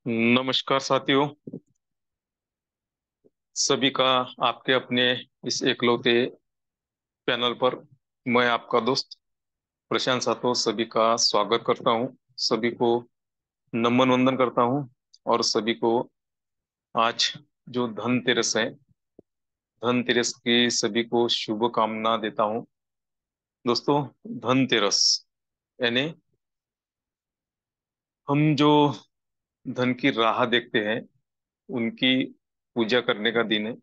नमस्कार साथियों। सभी का आपके अपने इस एकलौते पैनल पर मैं आपका दोस्त प्रशांत सातव सभी का स्वागत करता हूं। सभी को नमन वंदन करता हूं और सभी को आज जो धनतेरस है, धनतेरस की सभी को शुभ कामना देता हूं। दोस्तों, धनतेरस यानी हम जो धन की राह देखते हैं उनकी पूजा करने का दिन है।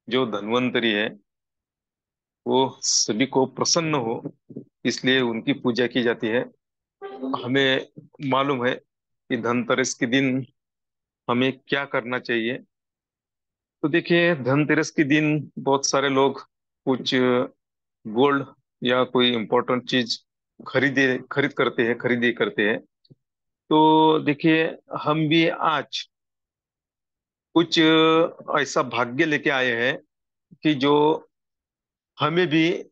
जो धन्वंतरी है वो सभी को प्रसन्न हो, इसलिए उनकी पूजा की जाती है। हमें मालूम है कि धनतेरस के दिन हमें क्या करना चाहिए। तो देखिए, धनतेरस के दिन बहुत सारे लोग कुछ गोल्ड या कोई इंपॉर्टेंट चीज खरीद करते हैं, खरीदी करते हैं। तो देखिए, हम भी आज कुछ ऐसा भाग्य लेके आए हैं कि जो हमें भी,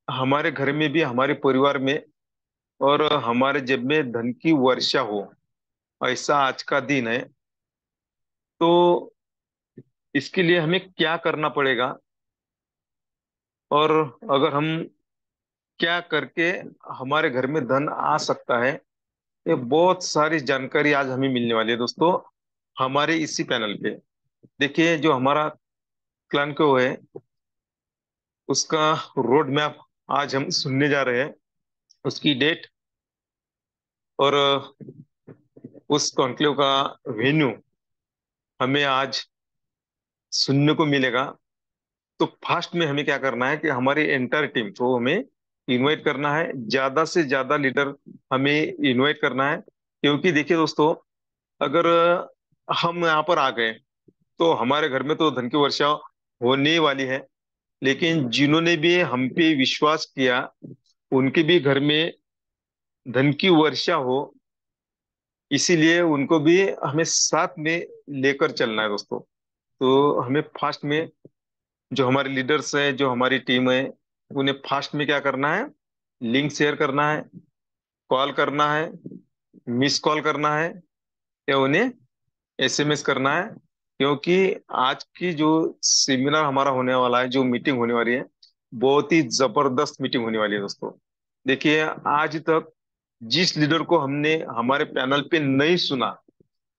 हमारे घर में भी, हमारे परिवार में और हमारे जेब में धन की वर्षा हो, ऐसा आज का दिन है। तो इसके लिए हमें क्या करना पड़ेगा और अगर हम क्या करके हमारे घर में धन आ सकता है, ये बहुत सारी जानकारी आज हमें मिलने वाली है दोस्तों, हमारे इसी पैनल पे। देखिए, जो हमारा क्लान को है उसका रोड मैप आज हम सुनने जा रहे हैं। उसकी डेट और उस कॉन्क्लेव का वेन्यू हमें आज सुनने को मिलेगा। तो फास्ट में हमें क्या करना है कि हमारी एंटायर टीम को हमें इनवाइट करना है, ज्यादा से ज्यादा लीडर हमें इनवाइट करना है। क्योंकि देखिए दोस्तों, अगर हम यहाँ पर आ गए तो हमारे घर में तो धन की वर्षा होने ही वाली है। लेकिन जिन्होंने भी हम पे विश्वास किया, उनके भी घर में धन की वर्षा हो, इसीलिए उनको भी हमें साथ में लेकर चलना है दोस्तों। तो हमें फास्ट में, जो हमारे लीडर्स हैं, जो हमारी टीम है, उन्हें फास्ट में क्या करना है, लिंक शेयर करना है, कॉल करना है, मिस कॉल करना है या उन्हें एसएमएस करना है। क्योंकि आज की जो सेमिनार हमारा होने वाला है, जो मीटिंग होने वाली है, बहुत ही जबरदस्त मीटिंग होने वाली है दोस्तों। देखिए, आज तक जिस लीडर को हमने हमारे पैनल पे नहीं सुना,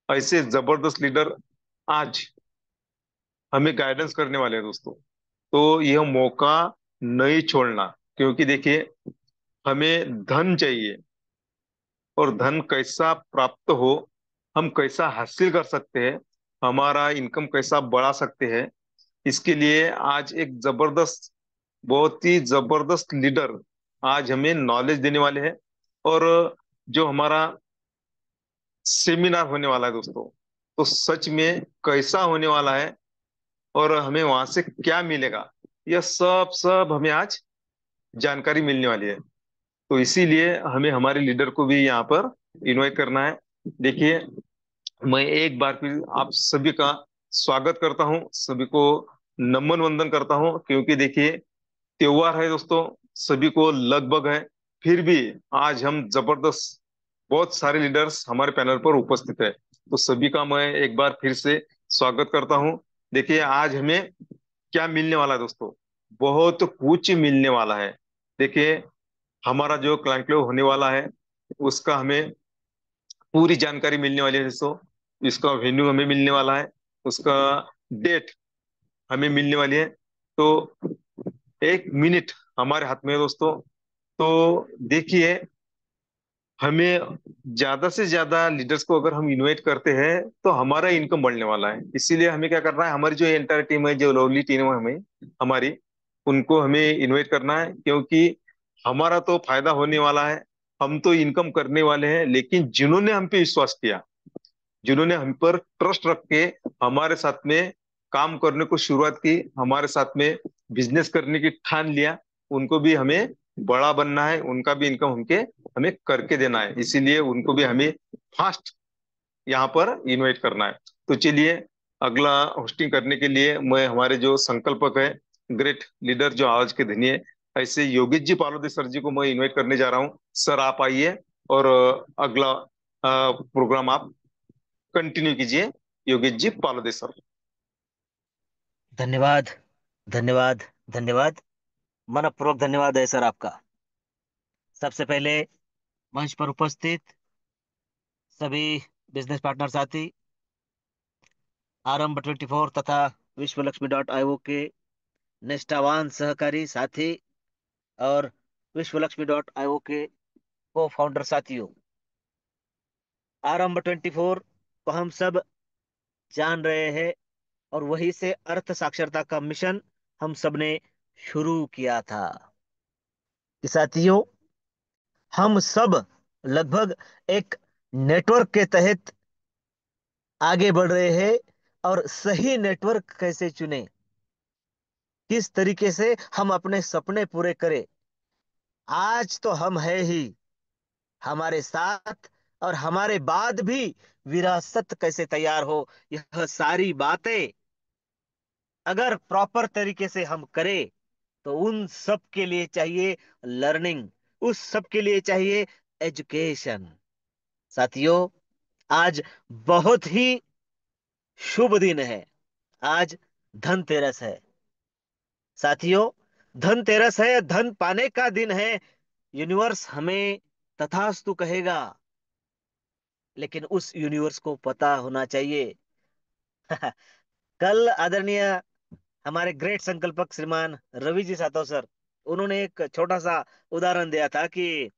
ऐसे जबरदस्त लीडर आज हमें गाइडेंस करने वाले हैं दोस्तों। तो यह मौका नहीं छोड़ना। क्योंकि देखिए, हमें धन चाहिए और धन कैसा प्राप्त हो, हम कैसा हासिल कर सकते हैं, हमारा इनकम कैसा बढ़ा सकते हैं, इसके लिए आज एक जबरदस्त, बहुत ही जबरदस्त लीडर आज हमें नॉलेज देने वाले हैं। और जो हमारा सेमिनार होने वाला है दोस्तों, तो सच में कैसा होने वाला है और हमें वहां से क्या मिलेगा, यह सब सब हमें आज जानकारी मिलने वाली है। तो इसीलिए हमें हमारे लीडर को भी यहाँ पर इनवाइट करना है। देखिए, मैं एक बार फिर आप सभी का स्वागत करता हूँ, सभी को नमन वंदन करता हूँ। क्योंकि देखिए, त्योहार है दोस्तों, सभी को लगभग है, फिर भी आज हम जबरदस्त, बहुत सारे लीडर्स हमारे पैनल पर उपस्थित है। तो सभी का मैं एक बार फिर से स्वागत करता हूँ। देखिए, आज हमें क्या मिलने वाला है दोस्तों, बहुत कुछ मिलने वाला है। देखिए, हमारा जो क्लैंक्लेव होने वाला है उसका हमें पूरी जानकारी मिलने वाली है दोस्तों। इसका वेन्यू हमें मिलने वाला है, उसका डेट हमें मिलने वाली है। तो एक मिनट हमारे हाथ में है दोस्तों। तो देखिए, हमें ज्यादा से ज्यादा लीडर्स को अगर हम इनवाइट करते हैं तो हमारा इनकम बढ़ने वाला है। इसीलिए हमें क्या करना है, हमारी जो एंटायर टीम है, जो लवली टीम है हमें, हमारी, उनको हमें इनवाइट करना है। क्योंकि हमारा तो फायदा होने वाला है, हम तो इनकम करने वाले हैं। लेकिन जिन्होंने हम पे विश्वास किया, जिन्होंने हम पर ट्रस्ट रख के हमारे साथ में काम करने को शुरुआत की, हमारे साथ में बिजनेस करने की ठान लिया, उनको भी हमें बड़ा बनना है, उनका भी इनकम हमके हमें करके देना है। इसीलिए उनको भी हमें फास्ट यहाँ पर इनवाइट करना है। तो चलिए, अगला होस्टिंग करने के लिए मैं हमारे जो संकल्पक है, ग्रेट लीडर जो आज के धनी है, ऐसे योगेश जी पालोदे सर जी को मैं इनवाइट करने जा रहा हूँ। सर, आप आइए और अगला प्रोग्राम आप कंटिन्यू कीजिए योगेश जी, पालोदे सर। धन्यवाद, धन्यवाद, धन्यवाद। मनपूर्वक धन्यवाद है सर आपका। सबसे पहले मंच पर उपस्थित सभी बिजनेस पार्टनर साथी, आरंभ 24 तथा विश्व लक्ष्मी डॉट आईओ के निष्ठावान सहकारी साथी और विश्व लक्ष्मी डॉट आईओ के को फाउंडर साथियों, आरंभ 24 को हम सब जान रहे हैं और वहीं से अर्थ साक्षरता का मिशन हम सब ने शुरू किया था कि साथियों, हम सब लगभग एक नेटवर्क के तहत आगे बढ़ रहे हैं। और सही नेटवर्क कैसे चुने, किस तरीके से हम अपने सपने पूरे करें, आज तो हम है ही, हमारे साथ और हमारे बाद भी विरासत कैसे तैयार हो, यह सारी बातें अगर प्रॉपर तरीके से हम करें तो उन सब के लिए चाहिए लर्निंग, उस सब के लिए चाहिए एजुकेशन। साथियों, आज बहुत ही शुभ दिन है। आज धनतेरस है साथियों। धनतेरस है, धन पाने का दिन है। यूनिवर्स हमें तथास्तु कहेगा, लेकिन उस यूनिवर्स को पता होना चाहिए। कल आदरणीय हमारे ग्रेट संकल्पक श्रीमान रवि जी सातव सर, उन्होंने एक छोटा सा उदाहरण दिया था कि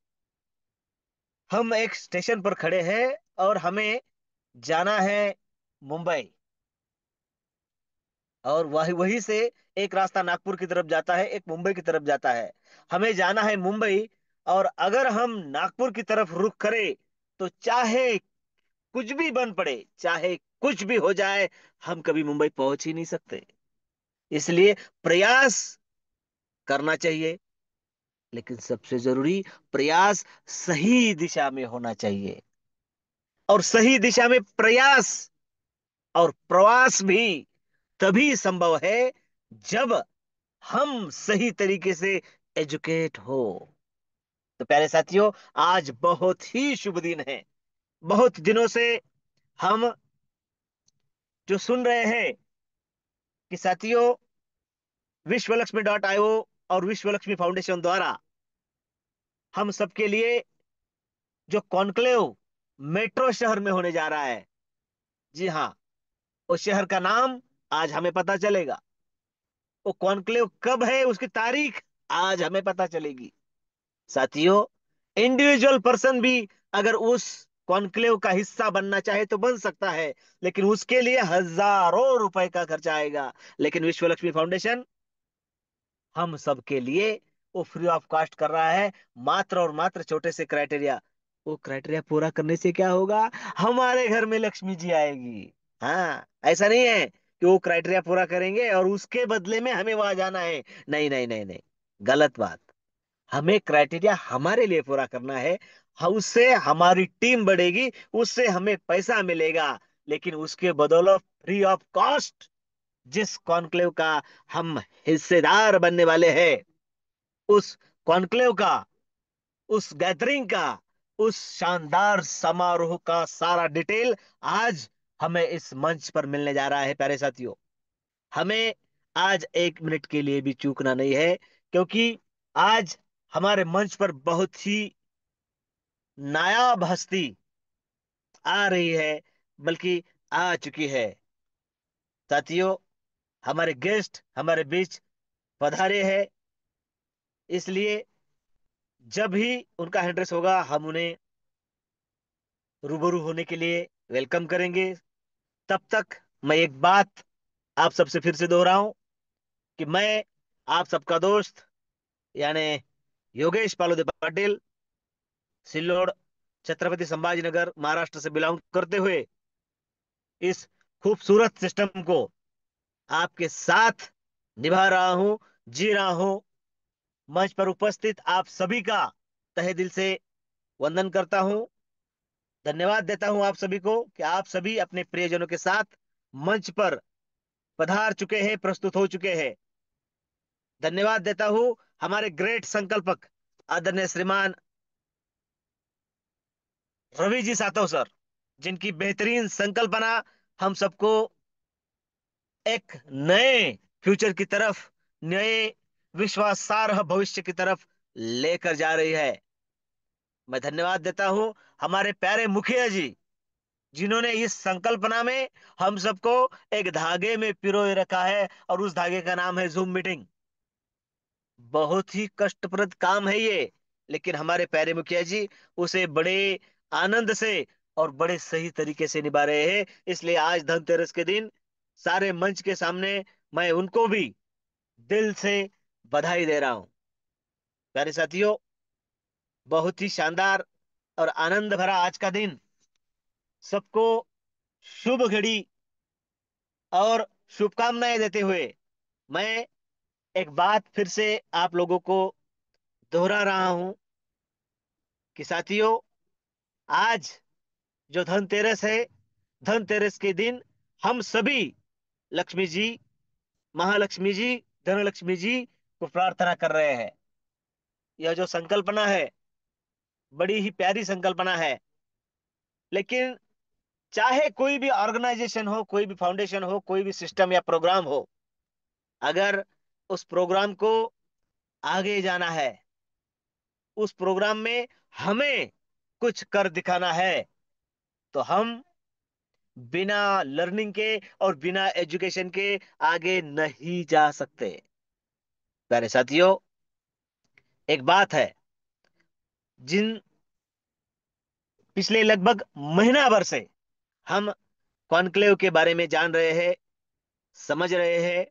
हम एक स्टेशन पर खड़े हैं और हमें जाना है मुंबई, और वही वहीं से एक रास्ता नागपुर की तरफ जाता है, एक मुंबई की तरफ जाता है। हमें जाना है मुंबई, और अगर हम नागपुर की तरफ रुख करें तो चाहे कुछ भी बन पड़े, चाहे कुछ भी हो जाए, हम कभी मुंबई पहुंच ही नहीं सकते। इसलिए प्रयास करना चाहिए, लेकिन सबसे जरूरी प्रयास सही दिशा में होना चाहिए। और सही दिशा में प्रयास और प्रवास भी तभी संभव है जब हम सही तरीके से एजुकेट हो। तो प्यारे साथियों, आज बहुत ही शुभ दिन है। बहुत दिनों से हम जो सुन रहे हैं कि साथियों, विश्व लक्ष्मी डॉट आईओ और विश्व लक्ष्मी फाउंडेशन द्वारा हम सबके लिए जो कॉन्क्लेव मेट्रो शहर में होने जा रहा है, जी हाँ, उस शहर का नाम आज हमें पता चलेगा। वो कॉन्क्लेव कब है, उसकी तारीख आज हमें पता चलेगी। साथियों, इंडिविजुअल पर्सन भी अगर उस कॉन्क्लेव का हिस्सा बनना चाहे तो बन सकता है, लेकिन उसके लिए हजारों रुपए का खर्चा आएगा। लेकिन विश्व लक्ष्मी फाउंडेशन हम सबके लिए वो फ्री ऑफ कॉस्ट कर रहा है, मात्र और मात्र छोटे से क्राइटेरिया। वो क्राइटेरिया पूरा करने से क्या होगा, हमारे घर में लक्ष्मी जी आएगी। हाँ, ऐसा नहीं है कि वो क्राइटेरिया पूरा करेंगे और उसके बदले में हमें वहां जाना है। नहीं नहीं नहीं नहीं, गलत बात। हमें क्राइटेरिया हमारे लिए पूरा करना है। उससे हमारी टीम बढ़ेगी, उससे हमें पैसा मिलेगा, लेकिन उसके बदौलत फ्री ऑफ कॉस्ट जिस कॉन्क्लेव का हम हिस्सेदार बनने वाले हैं, उस कॉन्क्लेव का, उस गैदरिंग का, उस शानदार समारोह का सारा डिटेल आज हमें इस मंच पर मिलने जा रहा है। प्यारे साथियों, हमें आज एक मिनट के लिए भी चूकना नहीं है, क्योंकि आज हमारे मंच पर बहुत ही नायाब हस्ती आ रही है, बल्कि आ चुकी है। साथियों, हमारे गेस्ट हमारे बीच पधारे हैं, इसलिए जब भी उनका एड्रेस होगा हम उन्हें रूबरू होने के लिए वेलकम करेंगे। तब तक मैं एक बात आप सबसे फिर से दोहराऊं कि मैं आप सबका दोस्त, यानी योगेश पालोदे पाटिल, सिल्लोड, छत्रपति संभाजीनगर, महाराष्ट्र से बिलोंग करते हुए इस खूबसूरत सिस्टम को आपके साथ निभा रहा हूं, जी रहा हूं। मंच पर उपस्थित आप सभी का तहे दिल से वंदन करता हूं, धन्यवाद देता हूं आप सभी को कि आप सभी अपने प्रियजनों के साथ मंच पर पधार चुके हैं, प्रस्तुत हो चुके हैं। धन्यवाद देता हूं हमारे ग्रेट संकल्पक आदरणीय श्रीमान रवि जी सातव सर, जिनकी बेहतरीन संकल्पना हम सबको एक नए फ्यूचर की तरफ, नए विश्वासार्ह भविष्य की तरफ लेकर जा रही है। मैं धन्यवाद देता हूं हमारे प्यारे मुखिया जी, जिन्होंने इस संकल्पना में हम सबको एक धागे में पिरोए रखा है, और उस धागे का नाम है जूम मीटिंग। बहुत ही कष्टप्रद काम है ये, लेकिन हमारे प्यारे मुखिया जी उसे बड़े आनंद से और बड़े सही तरीके से निभा रहे हैं। इसलिए आज धनतेरस के दिन सारे मंच के सामने मैं उनको भी दिल से बधाई दे रहा हूं। प्यारे साथियों, बहुत ही शानदार और आनंद भरा आज का दिन, सबको शुभ घड़ी और शुभकामनाएं देते हुए मैं एक बात फिर से आप लोगों को दोहरा रहा हूं कि साथियों, आज जो धनतेरस है, धनतेरस के दिन हम सभी लक्ष्मी जी, महालक्ष्मी जी, धनलक्ष्मी जी को प्रार्थना कर रहे हैं। यह जो संकल्पना है, बड़ी ही प्यारी संकल्पना है। लेकिन चाहे कोई भी ऑर्गेनाइजेशन हो, कोई भी फाउंडेशन हो, कोई भी सिस्टम या प्रोग्राम हो, अगर उस प्रोग्राम को आगे जाना है, उस प्रोग्राम में हमें कुछ कर दिखाना है, तो हम बिना लर्निंग के और बिना एजुकेशन के आगे नहीं जा सकते। प्यारे साथियों, एक बात है, जिन पिछले लगभग महीना भर से हम कॉन्क्लेव के बारे में जान रहे हैं, समझ रहे हैं,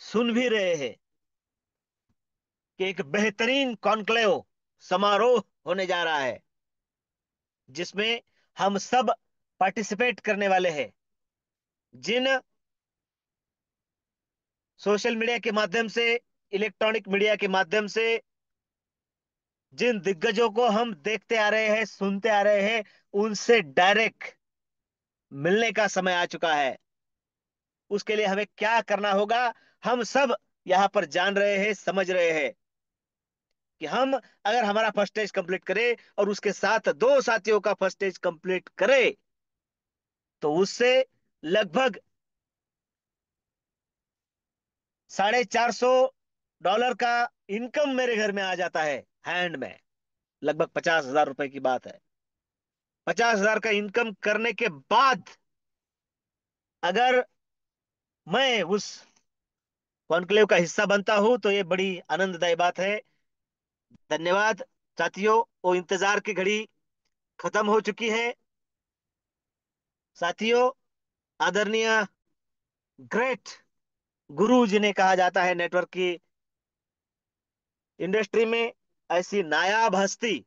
सुन भी रहे हैं कि एक बेहतरीन कॉन्क्लेव समारोह होने जा रहा है, जिसमें हम सब पार्टिसिपेट करने वाले हैं। जिन सोशल मीडिया के माध्यम से, इलेक्ट्रॉनिक मीडिया के माध्यम से जिन दिग्गजों को हम देखते आ रहे हैं, सुनते आ रहे हैं, उनसे डायरेक्ट मिलने का समय आ चुका है। उसके लिए हमें क्या करना होगा, हम सब यहाँ पर जान रहे हैं, समझ रहे हैं कि हम अगर हमारा फर्स्ट स्टेज कंप्लीट करें और उसके साथ दो साथियों का फर्स्ट स्टेज कंप्लीट करें, तो उससे लगभग $450 का इनकम मेरे घर में आ जाता है, हैंड में। लगभग 50,000 रुपए की बात है। 50,000 का इनकम करने के बाद अगर मैं उस कॉन्क्लेव का हिस्सा बनता हूं, तो ये बड़ी आनंददायी बात है। धन्यवाद साथियों, वो इंतजार की घड़ी खत्म हो चुकी है। साथियों, आदरणीय ग्रेट गुरु जिन्हें कहा जाता है नेटवर्क की इंडस्ट्री में, ऐसी नायाब हस्ती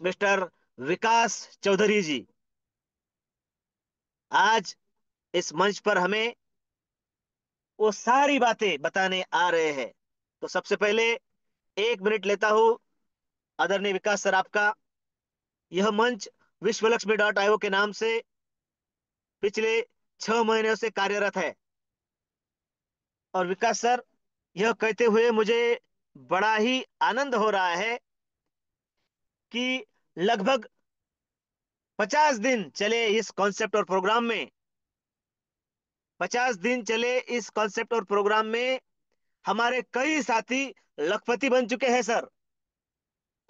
मिस्टर विकास चौधरी जी आज इस मंच पर हमें वो सारी बातें बताने आ रहे हैं। तो सबसे पहले 1 मिनट लेता हूं आदरणीय विकास सर आपका। यह मंच विश्वलक्ष्मी.io के नाम से पिछले 6 महीनों से कार्यरत है। और विकास सर, यह कहते हुए मुझे बड़ा ही आनंद हो रहा है कि लगभग 50 दिन चले इस कॉन्सेप्ट और प्रोग्राम में, 50 दिन चले इस कॉन्सेप्ट और प्रोग्राम में हमारे कई साथी लखपति बन चुके हैं सर।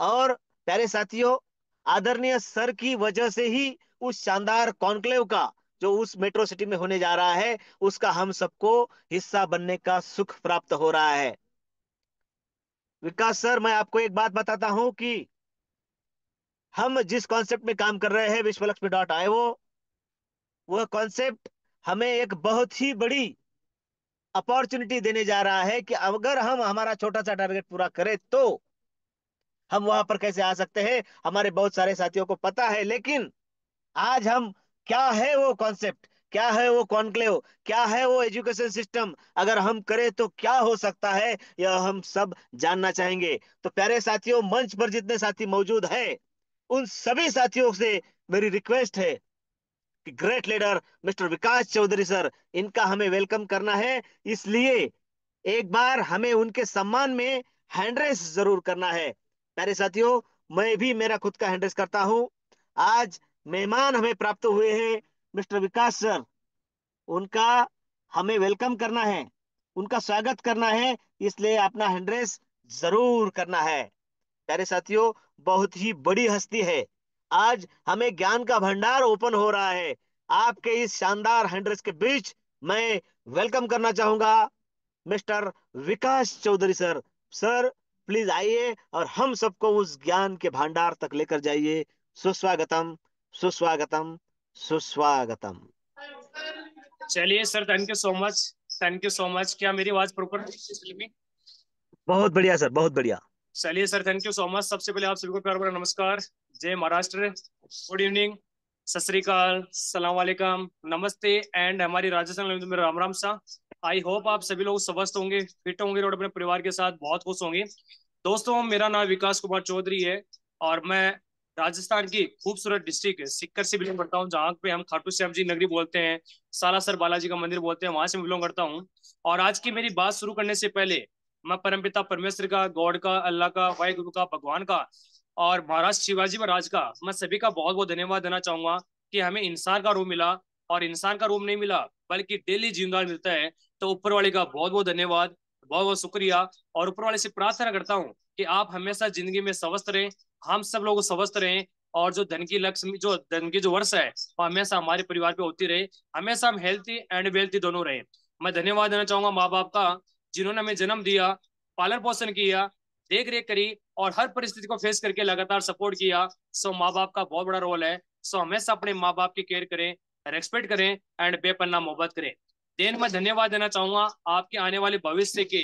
और प्यारे साथियों, आदरणीय सर की वजह से ही उस शानदार कॉन्क्लेव का, जो उस मेट्रो सिटी में होने जा रहा है, उसका हम सबको हिस्सा बनने का सुख प्राप्त हो रहा है। विकास सर, मैं आपको एक बात बताता हूं कि हम जिस कॉन्सेप्ट में काम कर रहे हैं, विश्वलक्ष्मी.io, वह कॉन्सेप्ट हमें एक बहुत ही बड़ी अपॉर्चुनिटी देने जा रहा है कि अगर हम हमारा छोटा सा टारगेट पूरा करें, तो हम वहां पर कैसे आ सकते हैं, हमारे बहुत सारे साथियों को पता है। लेकिन आज हम, क्या है वो कॉन्सेप्ट, क्या है वो कॉन्क्लेव, क्या है वो एजुकेशन सिस्टम, अगर हम करें तो क्या हो सकता है, यह हम सब जानना चाहेंगे। तो प्यारे साथियों, मंच पर जितने साथी मौजूद हैं, उन सभी साथियों से मेरी रिक्वेस्ट है कि great leader mister Vikas Chaudhary sir, इनका हमें वेलकम करना है। इसलिए एक बार हमें उनके सम्मान में हैंड रेस जरूर करना है। प्यारे साथियों, मैं भी मेरा खुद का हैंड रेस करता हूँ। आज मेहमान हमें प्राप्त हुए हैं, मिस्टर विकास सर। उनका हमें वेलकम करना है, उनका स्वागत करना है, इसलिए अपना हैंड रेस जरूर करना है। प्यारे साथियों, बहुत ही बड़ी हस्ती है। आज हमें ज्ञान का भंडार ओपन हो रहा है। आपके इस शानदार हैंड रेस के बीच मैं वेलकम करना चाहूंगा mister Vikas Chaudhary sir. Sir, please आइए और हम सबको उस ज्ञान के भंडार तक लेकर जाइए। सुस्वागतम, सुस्वागतम, सुस्वागतम। चलिए sir, thank you so much. Thank you so much. क्या मेरी आवाज प्रॉपर? बहुत बढ़िया सर, बहुत बढ़िया। चलिए sir, thank you so much. सबसे पहले आप सभी को प्यार भरा नमस्कार। जय महाराष्ट्र, गुड इवनिंग, सत श्री अकाल, सलाम वालेकुम, नमस्ते एंड हमारी राजस्थान लैंग्वेज में राम राम सा। आई होप आप सभी लोग स्वस्थ होंगे, फिट होंगे और अपने परिवार के साथ बहुत खुश होंगे। दोस्तों, मेरा नाम विकास कुमार चौधरी है और मैं राजस्थान की खूबसूरत डिस्ट्रिक्ट सीकर से बिलोंग करता हूँ, जहाँ पे हम खाटू श्याम जी नगरी बोलते हैं, सालासर बालाजी का मंदिर बोलते हैं, वहां से मैं बिलोंग करता हूँ। और आज की मेरी बात शुरू करने से पहले मैं परमपिता परमेश्वर का, गॉड का, अल्लाह का, वाहिगुरु का, भगवान का और महाराज शिवाजी महाराज का मैं सभी का बहुत बहुत धन्यवाद देना चाहूंगा कि हमें इंसान का रूप मिला, और इंसान का रूप नहीं मिला बल्कि डेली जीवनदान मिलता है। तो ऊपर वाले का बहुत बहुत धन्यवाद, बहुत बहुत शुक्रिया। और ऊपर वाले से प्रार्थना करता हूँ कि आप हमेशा जिंदगी में स्वस्थ रहें, हम सब लोग स्वस्थ रहें, और जो धन की लक्ष्मी, जो धन की जो वर्ष है, वो हमेशा हमारे परिवार पे होती रहे। हमेशा हम हेल्थी एंड वेल्थी दोनों रहें। मैं धन्यवाद देना चाहूंगा माँ बाप का, जिन्होंने हमें जन्म दिया, पालन पोषण किया, देख रेख करी और हर परिस्थिति को फेस करके लगातार सपोर्ट किया। सो माँ बाप का बहुत बड़ा रोल है। सो हमेशा अपने माँ बाप की केयर करें, रेस्पेक्ट करें एंड बेपन्ना मोहब्बत करें। देन मैं धन्यवाद देना चाहूंगा आपके आने वाले भविष्य के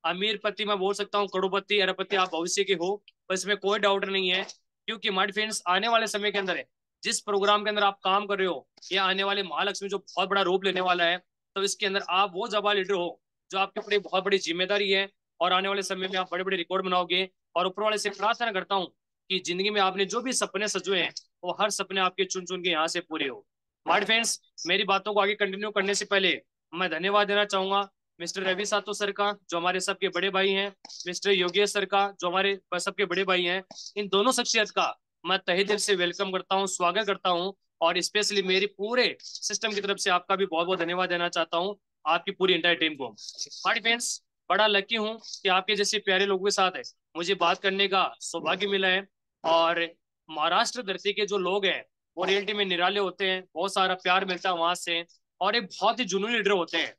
अमीर पति, मैं बोल सकता हूँ करोड़पति अरबपति आप भविष्य के हो, पर इसमें कोई डाउट नहीं है। क्योंकि माय फ्रेंड्स, आने वाले समय के अंदर जिस प्रोग्राम के अंदर आप काम कर रहे हो, या आने वाले महालक्ष्मी जो बहुत बड़ा रूप लेने वाला है, तो इसके अंदर आप वो जबा लीडर हो जो आपके ऊपर बहुत बड़ी जिम्मेदारी है, और आने वाले समय में आप बड़े बड़े रिकॉर्ड बनाओगे। और ऊपर वाले से प्रार्थना करता हूँ कि जिंदगी में आपने जो भी सपने सजुए हैं, वो हर सपने आपके चुन चुन के यहाँ से पूरे हो। माय फ्रेंड्स, मेरी बातों को आगे कंटिन्यू करने से पहले मैं धन्यवाद देना चाहूंगा मिस्टर रवि सातो सर का, जो हमारे सबके बड़े भाई हैं, मिस्टर योगेश सर का, जो हमारे सबके बड़े भाई हैं। इन दोनों शख्सियत का मैं तहे दिल से वेलकम करता हूँ, स्वागत करता हूँ। और स्पेशली मेरी पूरे सिस्टम की तरफ से आपका भी बहुत बहुत धन्यवाद देना चाहता हूँ, आपकी पूरी इंटायर टीम को। हार्डी फ्रेंड्स, बड़ा लकी हूँ कि आपके जैसे प्यारे लोगों के साथ है मुझे बात करने का सौभाग्य मिला है। और महाराष्ट्र धरती के जो लोग हैं वो रियलिटी में निराले होते हैं, बहुत सारा प्यार मिलता है वहां से, और एक बहुत ही जुनूनी लीडर होते हैं।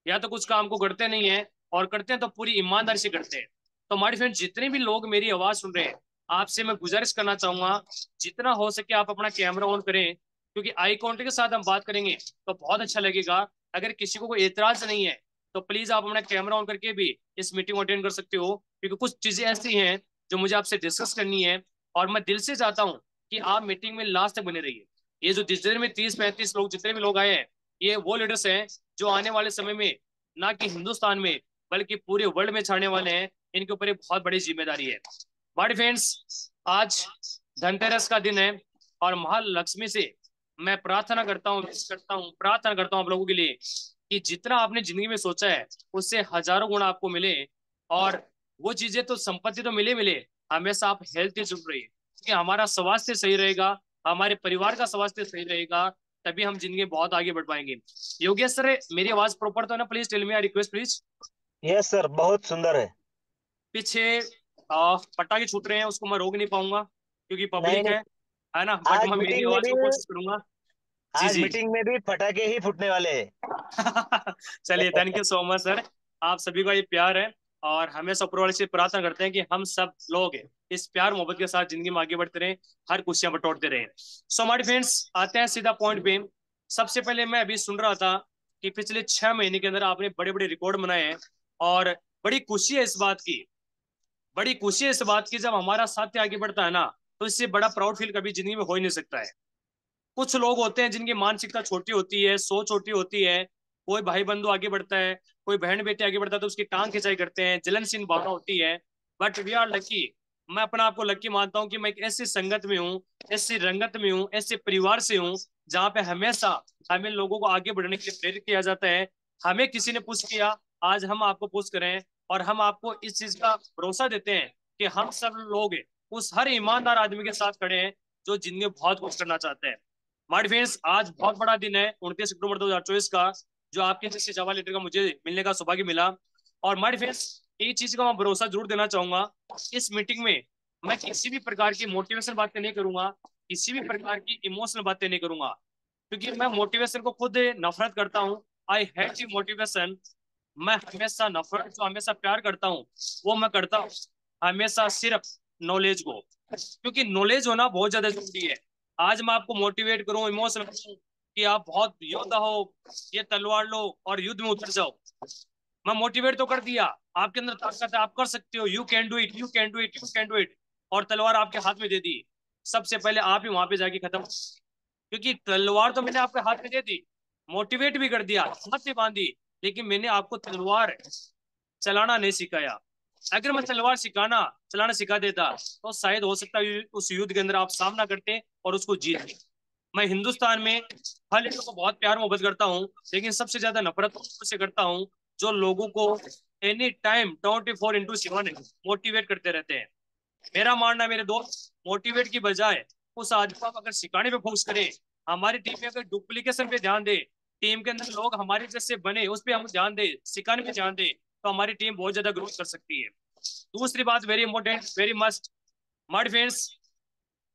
या तो कुछ काम को करते नहीं है, और करते हैं तो पूरी ईमानदारी से करते हैं। तो हमारे फ्रेंड, जितने भी लोग मेरी आवाज सुन रहे हैं, आपसे मैं गुजारिश करना चाहूंगा जितना हो सके आप अपना कैमरा ऑन करें, क्योंकि आई कॉन्टेक्ट के साथ हम बात करेंगे तो बहुत अच्छा लगेगा। अगर किसी को कोई एतराज नहीं है तो प्लीज आप अपना कैमरा ऑन करके भी इस मीटिंग को अटेंड कर सकते हो, क्योंकि कुछ चीजें ऐसी हैं जो मुझे आपसे डिस्कस करनी है। और मैं दिल से चाहता हूँ कि आप मीटिंग में लास्ट तक बने रहिए। ये जो जितने में 30-35 लोग, जितने भी लोग आए हैं, ये वो लीडर्स हैं जो आने वाले समय में ना कि हिंदुस्तान में बल्कि पूरे वर्ल्ड में छाने वाले हैं। इनके ऊपर एक बहुत बड़ी जिम्मेदारी है। बॉडी फ्रेंड्स, आज धनतेरस का दिन है, और महालक्ष्मी से मैं प्रार्थना करता हूँ, प्रार्थना करता हूँ आप लोगों के लिए कि जितना आपने जिंदगी में सोचा है उससे हजारों गुना आपको मिले। और वो चीजें तो, संपत्ति तो मिले मिले, हमेशा आप हेल्थी चुप रहिए, क्योंकि हमारा स्वास्थ्य सही रहेगा, हमारे परिवार का स्वास्थ्य सही रहेगा, तभी हम जिंदगी में बहुत आगे बढ़ पाएंगे। योगेश सर, मेरी आवाज प्रॉपर तो है ना? Please tell me, request please. Yes sir, बहुत सुंदर है। पीछे पटाखे छूट रहे हैं, उसको मैं रोक नहीं पाऊंगा क्योंकि नहीं पब्लिक नहीं, है ना, बट आज मैं मेरी मीटिंग में आवाज भी को कोशिश करूंगा। जी आज जी। मीटिंग में भी पटाखे ही फूटने वाले हैं। चलिए, thank you so much sir. आप सभी का ये प्यार है, और हमेशा ऊपर वाले से प्रार्थना करते हैं कि हम सब लोग इस प्यार मोहब्बत के साथ जिंदगी में आगे बढ़ते रहें, हर खुशियां बटोरते रहें। सो हमारे फ्रेंड्स, आते हैं सीधा पॉइंट पे। सबसे पहले मैं अभी सुन रहा था कि पिछले 6 महीने के अंदर आपने बड़े बड़े रिकॉर्ड बनाए हैं, और बड़ी खुशी है इस बात की, बड़ी खुशी है इस बात की, जब हमारा साथी आगे बढ़ता है ना, तो इससे बड़ा प्राउड फील कभी जिंदगी में हो ही नहीं सकता है। कुछ लोग होते हैं जिनकी मानसिकता छोटी होती है, सोच छोटी होती है। कोई भाई बंधु आगे बढ़ता है, कोई बहन बेटे आगे बढ़ता है तो उसकी टांग खिंचाई करते हैं, जलनशील भावना होती है। बट वी आर लकी, मैं अपना आपको लकी मानता हूँ कि मैं एक ऐसी संगत में हूँ, ऐसी रंगत में हूँ, ऐसे परिवार से हूँ, जहाँ पे हमेशा हमें लोगों को आगे बढ़ने के लिए प्रेरित किया जाता है। हमें किसी ने पुश किया, आज हम आपको पुश करें, और हम आपको इस चीज का भरोसा देते हैं कि हम सब लोग उस हर ईमानदार आदमी के साथ खड़े हैं जो जिंदगी में बहुत कुछ करना चाहते हैं। माय फ्रेंड्स, आज बहुत बड़ा दिन है, 29 अक्टूबर 2024 का, जो आपके जैसे जवान लीडर का मुझे मिलने का सौभाग्य मिला। और माय फ्रेंड्स, एक चीज का मैं भरोसा जरूर देना चाहूंगा, इस मीटिंग में मैं किसी भी प्रकार की मोटिवेशन बातें नहीं करूंगा, किसी भी प्रकार की इमोशनल बातें नहीं करूंगा, क्योंकि मैं मोटिवेशन को खुद नफरत करता हूँ। I hate you motivation. मैं हमेशा नफरत, जो हमेशा प्यार करता हूँ, वो मैं करता हूँ हमेशा सिर्फ नॉलेज को, क्योंकि नॉलेज होना बहुत ज्यादा जरूरी है। आज मैं आपको मोटिवेट करूं, इमोशनल करूं कि आप बहुत योद्धा हो, ये तलवार लो और युद्ध में उतर जाओ, मैं मोटिवेट तो कर दिया, आपके अंदर ताकत है, आप कर सकते हो, you can do it, you can do it, you can do it, और तलवार आपके हाथ में दे दी। सबसे पहले आप ही वहां पे जाके खत्म, क्योंकि तलवार तो मैंने आपके हाथ में दे दी, मोटिवेट भी कर दिया, हिम्मत भी बांधी, लेकिन मैंने आपको तलवार चलाना नहीं सिखाया। अगर मैं तलवार चलाना सिखा देता तो शायद हो सकता है उस युद्ध के अंदर आप सामना करते और उसको जीतते। मैं हिंदुस्तान में हर लोगों को बहुत प्यार मोहब्बत करता हूँ, लेकिन सबसे ज्यादा नफरत से करता हूँ जो लोगों को एनी टाइम 24/7 मोटिवेट करते रहते हैं। मेरा मानना है मेरे दोस्त, मोटिवेट की बजाय उस आदमी को आप अगर सिखाने पे फोकस करें, हमारी टीम में अगर डुप्लीकेशन पे ध्यान दे, टीम के अंदर लोग हमारे जैसे बने उस पर हम ध्यान दे, सिखाने पे ध्यान दे, तो हमारी टीम बहुत ज्यादा ग्रोथ कर सकती है। दूसरी बात, very important, very must, my friends,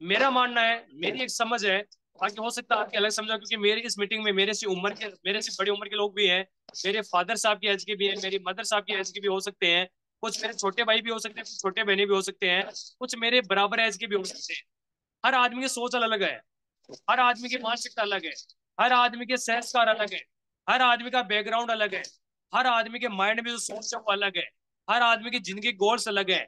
मेरा मानना है, मेरी एक समझ है, बाकी हो सकता है आपकी अलग समझ हो, क्योंकि मेरी इस मीटिंग में मेरे से बड़ी उम्र के लोग भी हैं, मेरे फादर साहब की एज के भी हैं, मेरी मदर साहब की एज के भी हो सकते हैं, कुछ मेरे छोटे भाई भी हो सकते हैं, कुछ छोटे बहने भी हो सकते हैं, कुछ मेरे बराबर एज के भी हो सकते हैं। हर आदमी की सोच अलग है, हर आदमी की मानसिकता अलग है, हर आदमी के संस्कार अलग है, हर आदमी का बैकग्राउंड अलग है, हर आदमी के माइंड में जो सोच है वो अलग है, हर आदमी की जिंदगी गोल्स अलग है,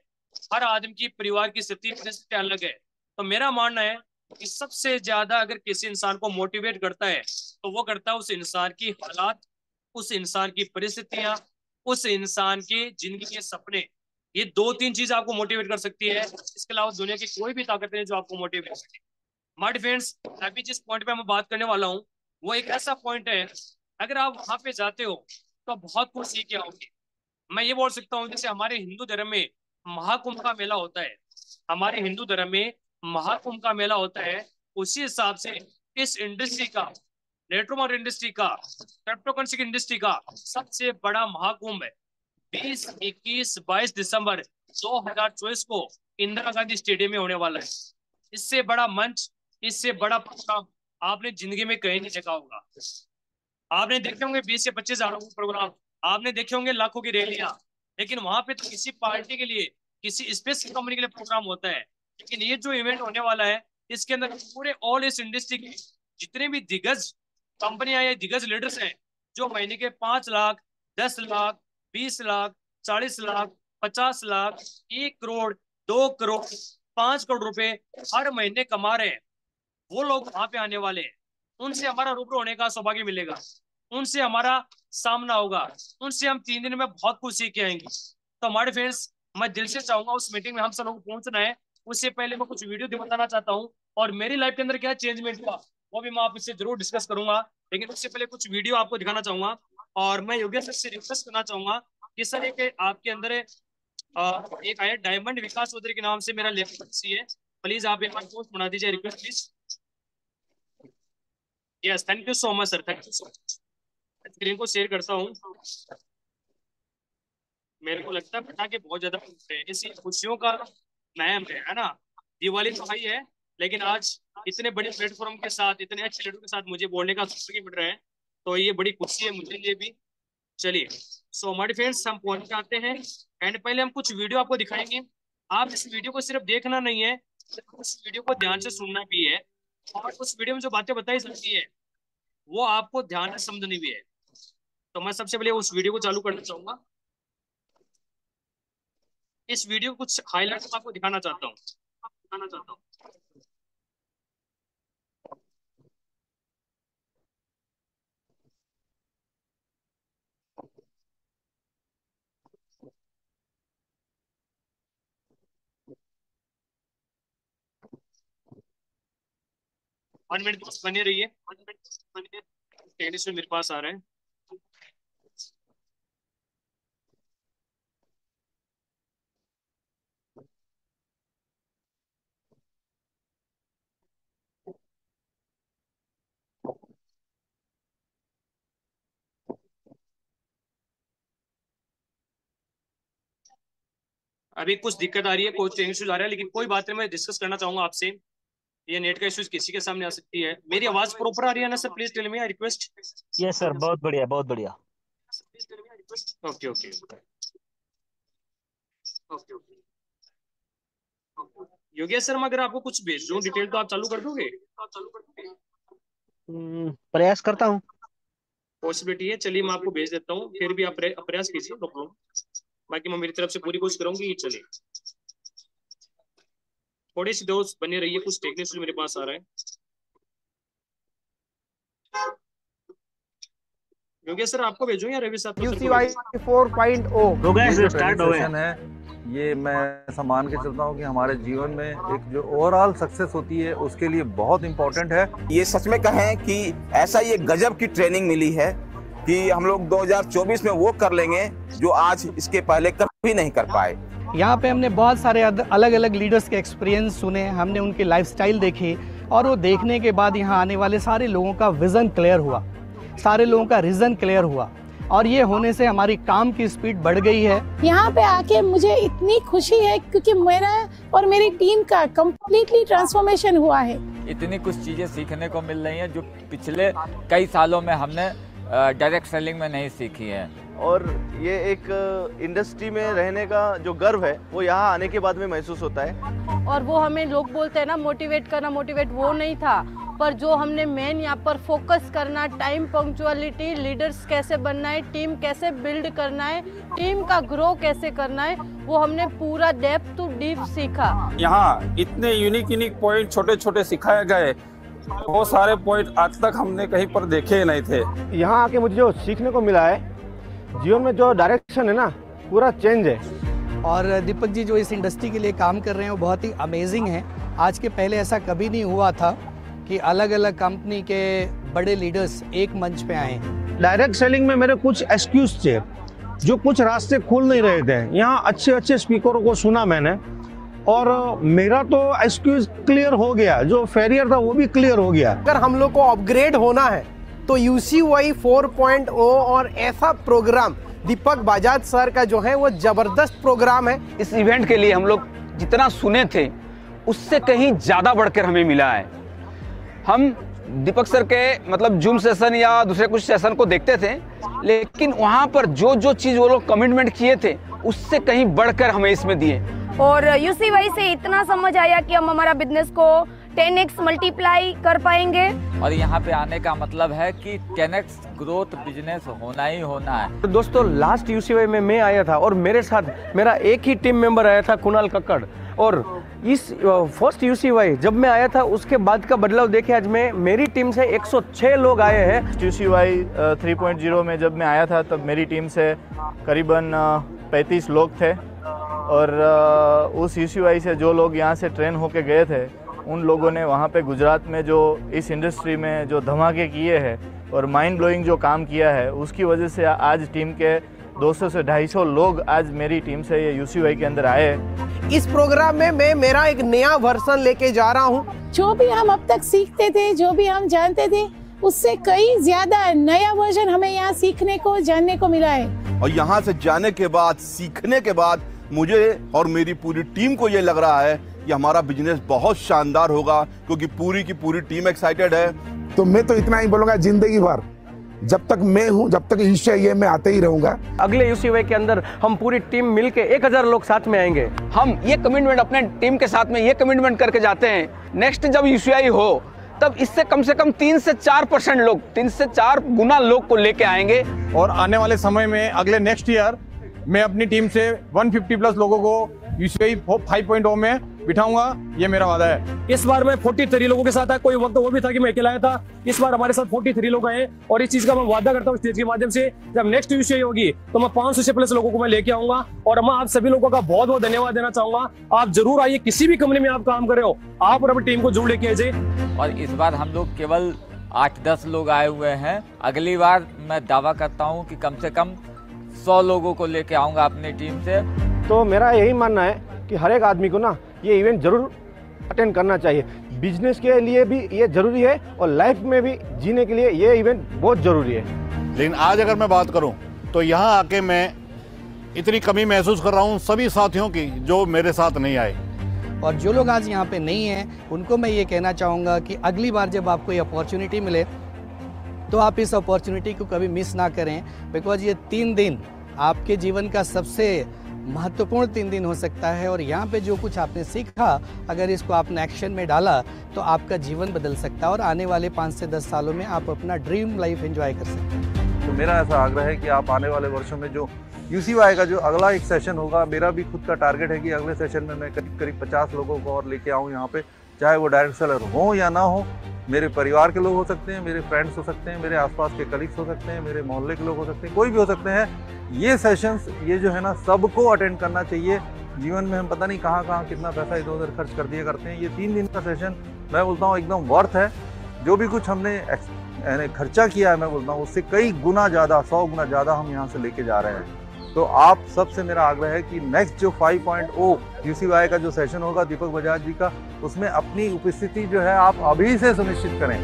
हर आदमी की परिवार की स्थिति परिस्थिति अलग है। तो मेरा मानना है कि सबसे ज्यादा अगर किसी इंसान को मोटिवेट करता है तो वो करता है उस इंसान की हालात, उस इंसान की परिस्थितियां, उस इंसान की जिंदगी के सपने। ये दो तीन चीज आपको मोटिवेट कर सकती है, इसके अलावा दुनिया की कोई भी ताकत नहीं जो आपको मोटिवेट कर सकती है। माय फ्रेंड्स, अभी जिस पॉइंट पे मैं बात करने वाला हूँ वो एक ऐसा पॉइंट है, अगर आप वहां पे जाते हो तो बहुत कुछ सीख के आओगे। मैं ये बोल सकता हूँ, जैसे हमारे हिंदू धर्म में महाकुंभ का मेला होता है, हमारे हिंदू धर्म में महाकुंभ का मेला होता है, उसी हिसाब से इस इंडस्ट्री का, नेट्रोमार इंडस्ट्री का, क्रिप्टोकरेंसी की इंडस्ट्री का सबसे बड़ा महाकुंभ है 20, 21, 22 दिसंबर 2024 को इंदिरा गांधी स्टेडियम में होने वाला है। इससे बड़ा मंच, इससे बड़ा प्रोग्राम आपने जिंदगी में कहीं नहीं देखा होगा। आपने देखे होंगे 20 से 25 हज़ार प्रोग्राम, आपने देखे होंगे लाखों की रैलियां, लेकिन वहां पे तो किसी पार्टी के लिए, किसी स्पेसिफिक कंपनी के लिए प्रोग्राम होता है। लेकिन ये जो इवेंट होने वाला है, इसके अंदर पूरे ऑल इस इंडस्ट्री के जितने भी दिग्गज कंपनियां या दिग्गज लीडर्स हैं, जो महीने के 5 लाख, 10 लाख, 20 लाख, 40 लाख, 50 लाख, 1 करोड़, 2 करोड़, 5 करोड़ रुपए हर महीने कमा रहे हैं, वो लोग वहां पे आने वाले हैं। उनसे हमारा रूबरू होने का सौभाग्य मिलेगा, उनसे हमारा सामना होगा, उनसे हम 3 दिन में बहुत कुछ सीख के आएंगे। तो हमारे फ्रेंड्स, मैं दिल से चाहूंगा उस मीटिंग में हम सब लोग पहुंचना है। उससे पहले मैं कुछ वीडियो बताना चाहता हूँ, और मेरी लाइफ के अंदर क्या चेंजमेंट हुआ वो भी मैं आपसे जरूर डिस्कस करूंगा, लेकिन उससे पहले कुछ वीडियो आपको दिखाना चाहूंगा। और मैं योगेश सर से रिक्वेस्ट करना चाहूंगा कि सर, एक आपके अंदर एक आया डायमंड विकास चौधरी के नाम से मेरा लेखक है, प्लीज आप एक पोस्ट बना दीजिए, request please. Yes, thank you so much sir, thank you so much. Screen को शेयर करता हूँ। मेरे को लगता है पटाखे बहुत ज्यादा फूट रहे हैं, इसी खुशियों का महम है ना। दिवाली तो हाई है, लेकिन आज इतने बड़े प्लेटफॉर्म के साथ, इतने अच्छे लड़कों के साथ मुझे बोलने का सौभाग्य मिल रहा है, तो ये बड़ी खुशी है मुझे लिए भी। चलिए, सो हमारे फ्रेंड्स, हम पहुंच जाते हैं, एंड पहले हम कुछ वीडियो आपको दिखाएंगे। आप इस वीडियो को सिर्फ देखना नहीं है, उस वीडियो को ध्यान से सुनना भी है, और उस वीडियो में जो बातें बताई जाती है वो आपको ध्यान से समझनी भी है। तो मैं सबसे पहले उस वीडियो को चालू करना चाहूंगा। इस वीडियो को कुछ हाईलाइट मैं आपको दिखाना चाहता हूँ, दिखाना चाहता हूँ। 1 मिनट दोस्त बने रहिए, 1 मिनट बने, टेनिस में मेरे पास आ रहे हैं। अभी कुछ दिक्कत आ रही है, कोई इश्यूज आ रहा है, लेकिन कोई बात नहीं, मैं डिस्कस करना चाहूंगा आपसे। ये नेट का इश्यूज किसी के सामने आ सकती है। मेरी आवाज प्रॉपर आ रही है ना sir? Please tell me, I request. Yes sir, बहुत बढ़िया, बहुत बढ़िया। Okay okay okay okay. Yogesh sir, मैं अगर आपको कुछ भेज दूं डिटेल तो आप चालू कर दोगे? प्रयास करता हूँ। पॉसिबिलिटी है, चलिए मैं आपको भेज देता हूँ, फिर भी आप प्रयास कीजिए, नो प्रॉब्लम। बाकी मैं मेरी तरफ से पूरी कोशिश करूंगी ये चले। थोड़ी सी दोस्त बने रहिए, कुछ टेक्निकल मेरे पास आ रहा है। योगेश सर आपको भेजूं या रवि साहब को? UCY 4.0 हो गया ये सर, जो स्टार्ट हो गया। सेशन है, ये मैं सम्मान के चलता हूँ कि हमारे जीवन में एक जो ओवरऑल सक्सेस होती है उसके लिए बहुत इम्पोर्टेंट है। ये सच में कहें कि ऐसा ये गजब की ट्रेनिंग मिली है कि हम लोग 2024 में वो कर लेंगे जो आज इसके पहले कभी नहीं कर पाए। यहाँ पे हमने बहुत सारे अलग अलग लीडर्स के एक्सपीरियंस सुने, हमने उनके लाइफस्टाइल देखे और वो देखने के बाद यहाँ आने वाले सारे लोगों का विजन क्लियर हुआ, सारे लोगों का रीजन क्लियर हुआ और ये होने से हमारी काम की स्पीड बढ़ गई है। यहाँ पे आके मुझे इतनी खुशी है क्योंकि मेरा और मेरी टीम का कंप्लीटली ट्रांसफॉर्मेशन हुआ है। इतनी कुछ चीज़ें सीखने को मिल रही हैं जो पिछले कई सालों में हमने डायरेक्ट सेलिंग में नहीं सीखी है। और ये एक इंडस्ट्री में रहने का जो गर्व है वो यहाँ आने के बाद में महसूस होता है। और वो हमें लोग बोलते हैं ना मोटिवेट करना, मोटिवेट वो नहीं था, पर जो हमने मेन यहाँ पर फोकस करना, टाइम पंक्चुअलिटी, लीडर्स कैसे बनना है, टीम कैसे बिल्ड करना है, टीम का ग्रो कैसे करना है, वो हमने पूरा डेप्थ टू डीप सीखा। यहाँ इतने यूनिक पॉइंट छोटे छोटे सिखाए गए, वो सारे पॉइंट आज तक हमने कहीं पर देखे ही नहीं थे। यहाँ आके मुझे जो सीखने को मिला है, जीवन में जो डायरेक्शन है ना पूरा चेंज है। और दीपक जी जो इस इंडस्ट्री के लिए काम कर रहे हैं वो बहुत ही अमेजिंग है। आज के पहले ऐसा कभी नहीं हुआ था कि अलग अलग कंपनी के बड़े लीडर्स एक मंच पे आए। डायरेक्ट सेलिंग में मेरे कुछ एक्सक्यूज थे, जो कुछ रास्ते खुल नहीं रहे थे। यहाँ अच्छे अच्छे स्पीकरों को सुना मैंने और मेरा तो एक्सक्यूज क्लियर हो गया, जो फेलियर था वो भी क्लियर हो गया। अगर हम लोग को अपग्रेड होना है तो UCY 4.0 और ऐसा प्रोग्राम दीपक बजाज सर का जो है वो जबरदस्त प्रोग्राम है। इस इवेंट के लिए हम लोग जितना सुने थे उससे कहीं ज्यादा बढ़कर हमें मिला है। हम दीपक सर के मतलब जूम सेशन या दूसरे कुछ सेशन को देखते थे, लेकिन वहाँ पर जो जो चीज वो लोग कमिटमेंट किए थे उससे कहीं बढ़कर हमें इसमें दिए। और UCY से इतना समझ आया कि हम हमारा बिजनेस को 10x मल्टीप्लाई कर पाएंगे। और यहाँ पे आने का मतलब है कि 10x ग्रोथ बिजनेस होना ही होना है। तो दोस्तों लास्ट UCY में मैं आया था और मेरे साथ मेरा एक ही टीम मेंबर आया था, कुणाल कक्कड़। और इस फर्स्ट UCY जब मैं आया था उसके बाद का बदलाव देखे आज मैं, मेरी टीम से 106 लोग आए हैं। UCY 3.0 में जब मैं आया था तब मेरी टीम से करीबन 35 लोग थे और उस UCY से जो लोग यहाँ से ट्रेन होके गए थे उन लोगों ने वहाँ पे गुजरात में जो इस इंडस्ट्री में जो धमाके किए हैं और माइंड ब्लोइंग जो काम किया है उसकी वजह से आज टीम के 200 से 250 लोग आज मेरी टीम से ये UCY के अंदर आए। इस प्रोग्राम में मैं मेरा एक नया वर्जन लेके जा रहा हूँ। जो भी हम अब तक सीखते थे, जो भी हम जानते थे, उससे कई ज्यादा नया वर्जन हमें यहाँ सीखने को, जानने को मिला है। और यहाँ से जाने के बाद, सीखने के बाद मुझे और मेरी पूरी टीम को ये लग रहा है कि हमारा बिजनेस बहुत शानदार होगा, क्योंकि पूरी की पूरी टीम एक्साइटेड है। तो मैं तो इतना ही बोलूंगा, जिंदगी भर जब तक मैं हूँ, जब तक ईश्वर ये मैं आते ही रहूंगा। अगले UCY के अंदर हम पूरी टीम मिलके 1000 लोग साथ में आएंगे। हम ये कमिटमेंट अपने टीम के साथ में ये कमिटमेंट करके जाते हैं, नेक्स्ट जब UCI हो तब इससे कम 3 से 4% लोग, 3 से 4 गुना लोग को लेके आएंगे। और आने वाले समय में अगले नेक्स्ट ईयर मैं अपनी टीम से 150 प्लस लोगों को UCI 5.0 में बिठाऊंगा, ये मेरा वादा है। इस बार मैं 43 लोगों के साथ था, कोई वक्त वो भी था कि मैं अकेला आया था। इस बार हमारे साथ 43 लोग आए और इस चीज का मैं वादा करता हूँ स्टेज के माध्यम से, जब नेक्स्ट UCI होगी तो मैं 500 से प्लस लोगों को मैं लेके आऊंगा। और मैं आप सभी लोगों का बहुत बहुत धन्यवाद देना चाहूंगा। आप जरूर आइए, किसी भी कंपनी में आप काम कर रहे हो, आप और अपनी टीम को जरूर लेके आइए। और इस बार हम लोग केवल 8-10 लोग आए हुए हैं। अगली बार मैं दावा करता हूँ कि कम से कम 100 लोगों को लेके आऊंगा अपनी टीम से। तो मेरा यही मानना है कि हर एक आदमी को ना ये इवेंट जरूर अटेंड करना चाहिए। बिजनेस के लिए भी ये जरूरी है और लाइफ में भी जीने के लिए ये इवेंट बहुत जरूरी है। लेकिन आज अगर मैं बात करूं तो यहाँ आके मैं इतनी कमी महसूस कर रहा हूँ सभी साथियों की जो मेरे साथ नहीं आए। और जो लोग आज यहाँ पे नहीं हैं उनको मैं ये कहना चाहूँगा कि अगली बार जब आपको ये अपॉर्चुनिटी मिले तो आप इस अपॉर्चुनिटी को कभी मिस ना करें, बिकॉज ये 3 दिन आपके जीवन का सबसे महत्वपूर्ण 3 दिन हो सकता है। और यहाँ पे जो कुछ आपने सीखा, अगर इसको आपने एक्शन में डाला तो आपका जीवन बदल सकता है और आने वाले 5 से 10 सालों में आप अपना ड्रीम लाइफ एंजॉय कर सकते हैं। तो मेरा ऐसा आग्रह है कि आप आने वाले वर्षों में जो UCY का जो अगला एक सेशन होगा, मेरा भी खुद का टारगेट है कि अगले सेशन में मैं करीब 50 लोगों को और लेके आऊँ यहाँ पे, चाहे वो डायरेक्ट सेलर हो या ना हो। मेरे परिवार के लोग हो सकते हैं, मेरे फ्रेंड्स हो सकते हैं, मेरे आसपास के कलीग्स हो सकते हैं, मेरे मोहल्ले के लोग हो सकते हैं, कोई भी हो सकते हैं। ये सेशंस ये जो है ना सबको अटेंड करना चाहिए। जीवन में हम पता नहीं कहाँ कहाँ कितना पैसा इधर उधर खर्च कर दिया करते हैं। ये 3 दिन का सेशन मैं बोलता हूँ एकदम वर्थ है। जो भी कुछ हमने खर्चा किया है, मैं बोलता हूँ उससे कई गुना ज़्यादा, 100 गुना ज़्यादा हम यहाँ से लेके जा रहे हैं। तो आप सबसे मेरा आग्रह है कि नेक्स्ट जो 5.0 UCY का जो सेशन होगा दीपक बजाज जी का, उसमें अपनी उपस्थिति जो है आप अभी से सुनिश्चित करें।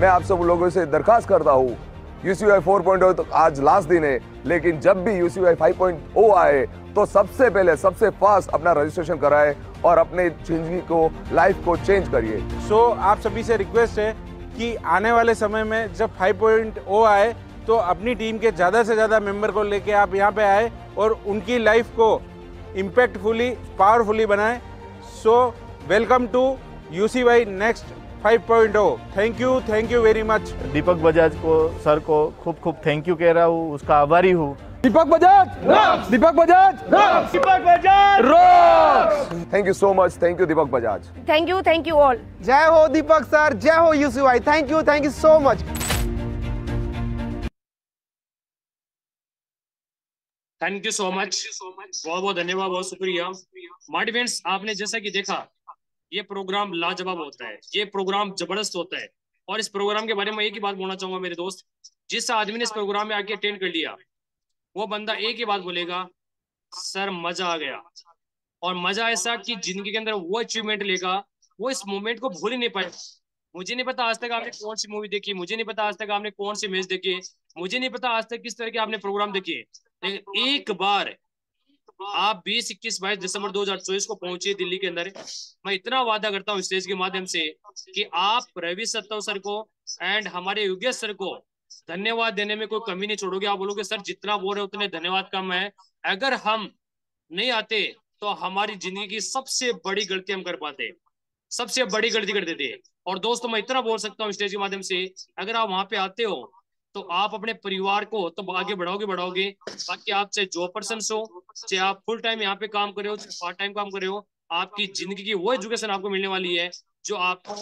मैं आप सब लोगों से दरखास्त करता हूँ, UCY 4.0 तो आज लास्ट दिन है, लेकिन जब भी UCY 5.0 आए तो सबसे पहले सबसे फास्ट अपना रजिस्ट्रेशन कराए और अपने जिंदगी को, लाइफ को चेंज करिए। आप सभी से रिक्वेस्ट है कि आने वाले समय में जब 5.0 आए तो अपनी टीम के ज़्यादा से ज़्यादा मेंबर को लेके आप यहाँ पे आए और उनकी लाइफ को इम्पैक्टफुली, पावरफुली बनाएं। Welcome to UCY next 5.0। Thank you very much. Deepak Bajaj को, सर को खूब खूब थैंक यू कह रहा हूँ, उसका आभारी हूँ। Deepak Bajaj, Deepak Bajaj, Deepak Bajaj rocks. Thank you so much, thank you Deepak Bajaj. Thank you all. जय हो दीपक सर, जय हो UCY। Thank you so much. Thank you so much, बहुत बहुत धन्यवाद, बहुत शुक्रिया। मार्ट इवेंट्स, आपने जैसा कि देखा, ये प्रोग्राम लाजवाब होता है, ये प्रोग्राम जबरदस्त होता है। और इस प्रोग्राम के बारे में एक ही बात बोलना चाहूंगा मेरे दोस्त, जिस आदमी ने इस प्रोग्राम में आके अटेंड कर लिया वो बंदा एक ही बात बोलेगा, सर मजा आ गया। और मजा ऐसा कि जिंदगी के अंदर वो अचीवमेंट लेगा, वो इस मोमेंट को भूल ही नहीं पाए। मुझे नहीं पता आज तक आपने कौन सी मूवी देखी, मुझे नहीं पता आज तक आपने कौन सी मैच देखे, मुझे नहीं पता आज तक किस तरह के आपने प्रोग्राम देखे, लेकिन एक बार आप 20, 21, 22 दिसंबर 2024 को पहुंचे दिल्ली के अंदर, मैं इतना वादा करता हूं स्टेज के माध्यम से कि आप रवि सत्तव सर को एंड हमारे योगेश सर को धन्यवाद देने में कोई कमी नहीं छोड़ोगे। आप बोलोगे सर जितना बोल रहे उतने धन्यवाद कम है। अगर हम नहीं आते तो हमारी जिंदगी की सबसे बड़ी गलती हम कर पाते, सबसे बड़ी गलती कर देते। और दोस्तों मैं इतना बोल सकता हूँ स्टेज के माध्यम से, अगर आप वहां पे आते हो तो आप अपने परिवार को तो आगे बढ़ाओगे। बाकी आप चाहे जॉब पर्सन हो, चाहे आप फुल टाइम यहाँ पे काम कर रहे हो, चाहे पार्ट टाइम काम कर रहे हो, आपकी जिंदगी की वो एजुकेशन आपको मिलने वाली है जो आपको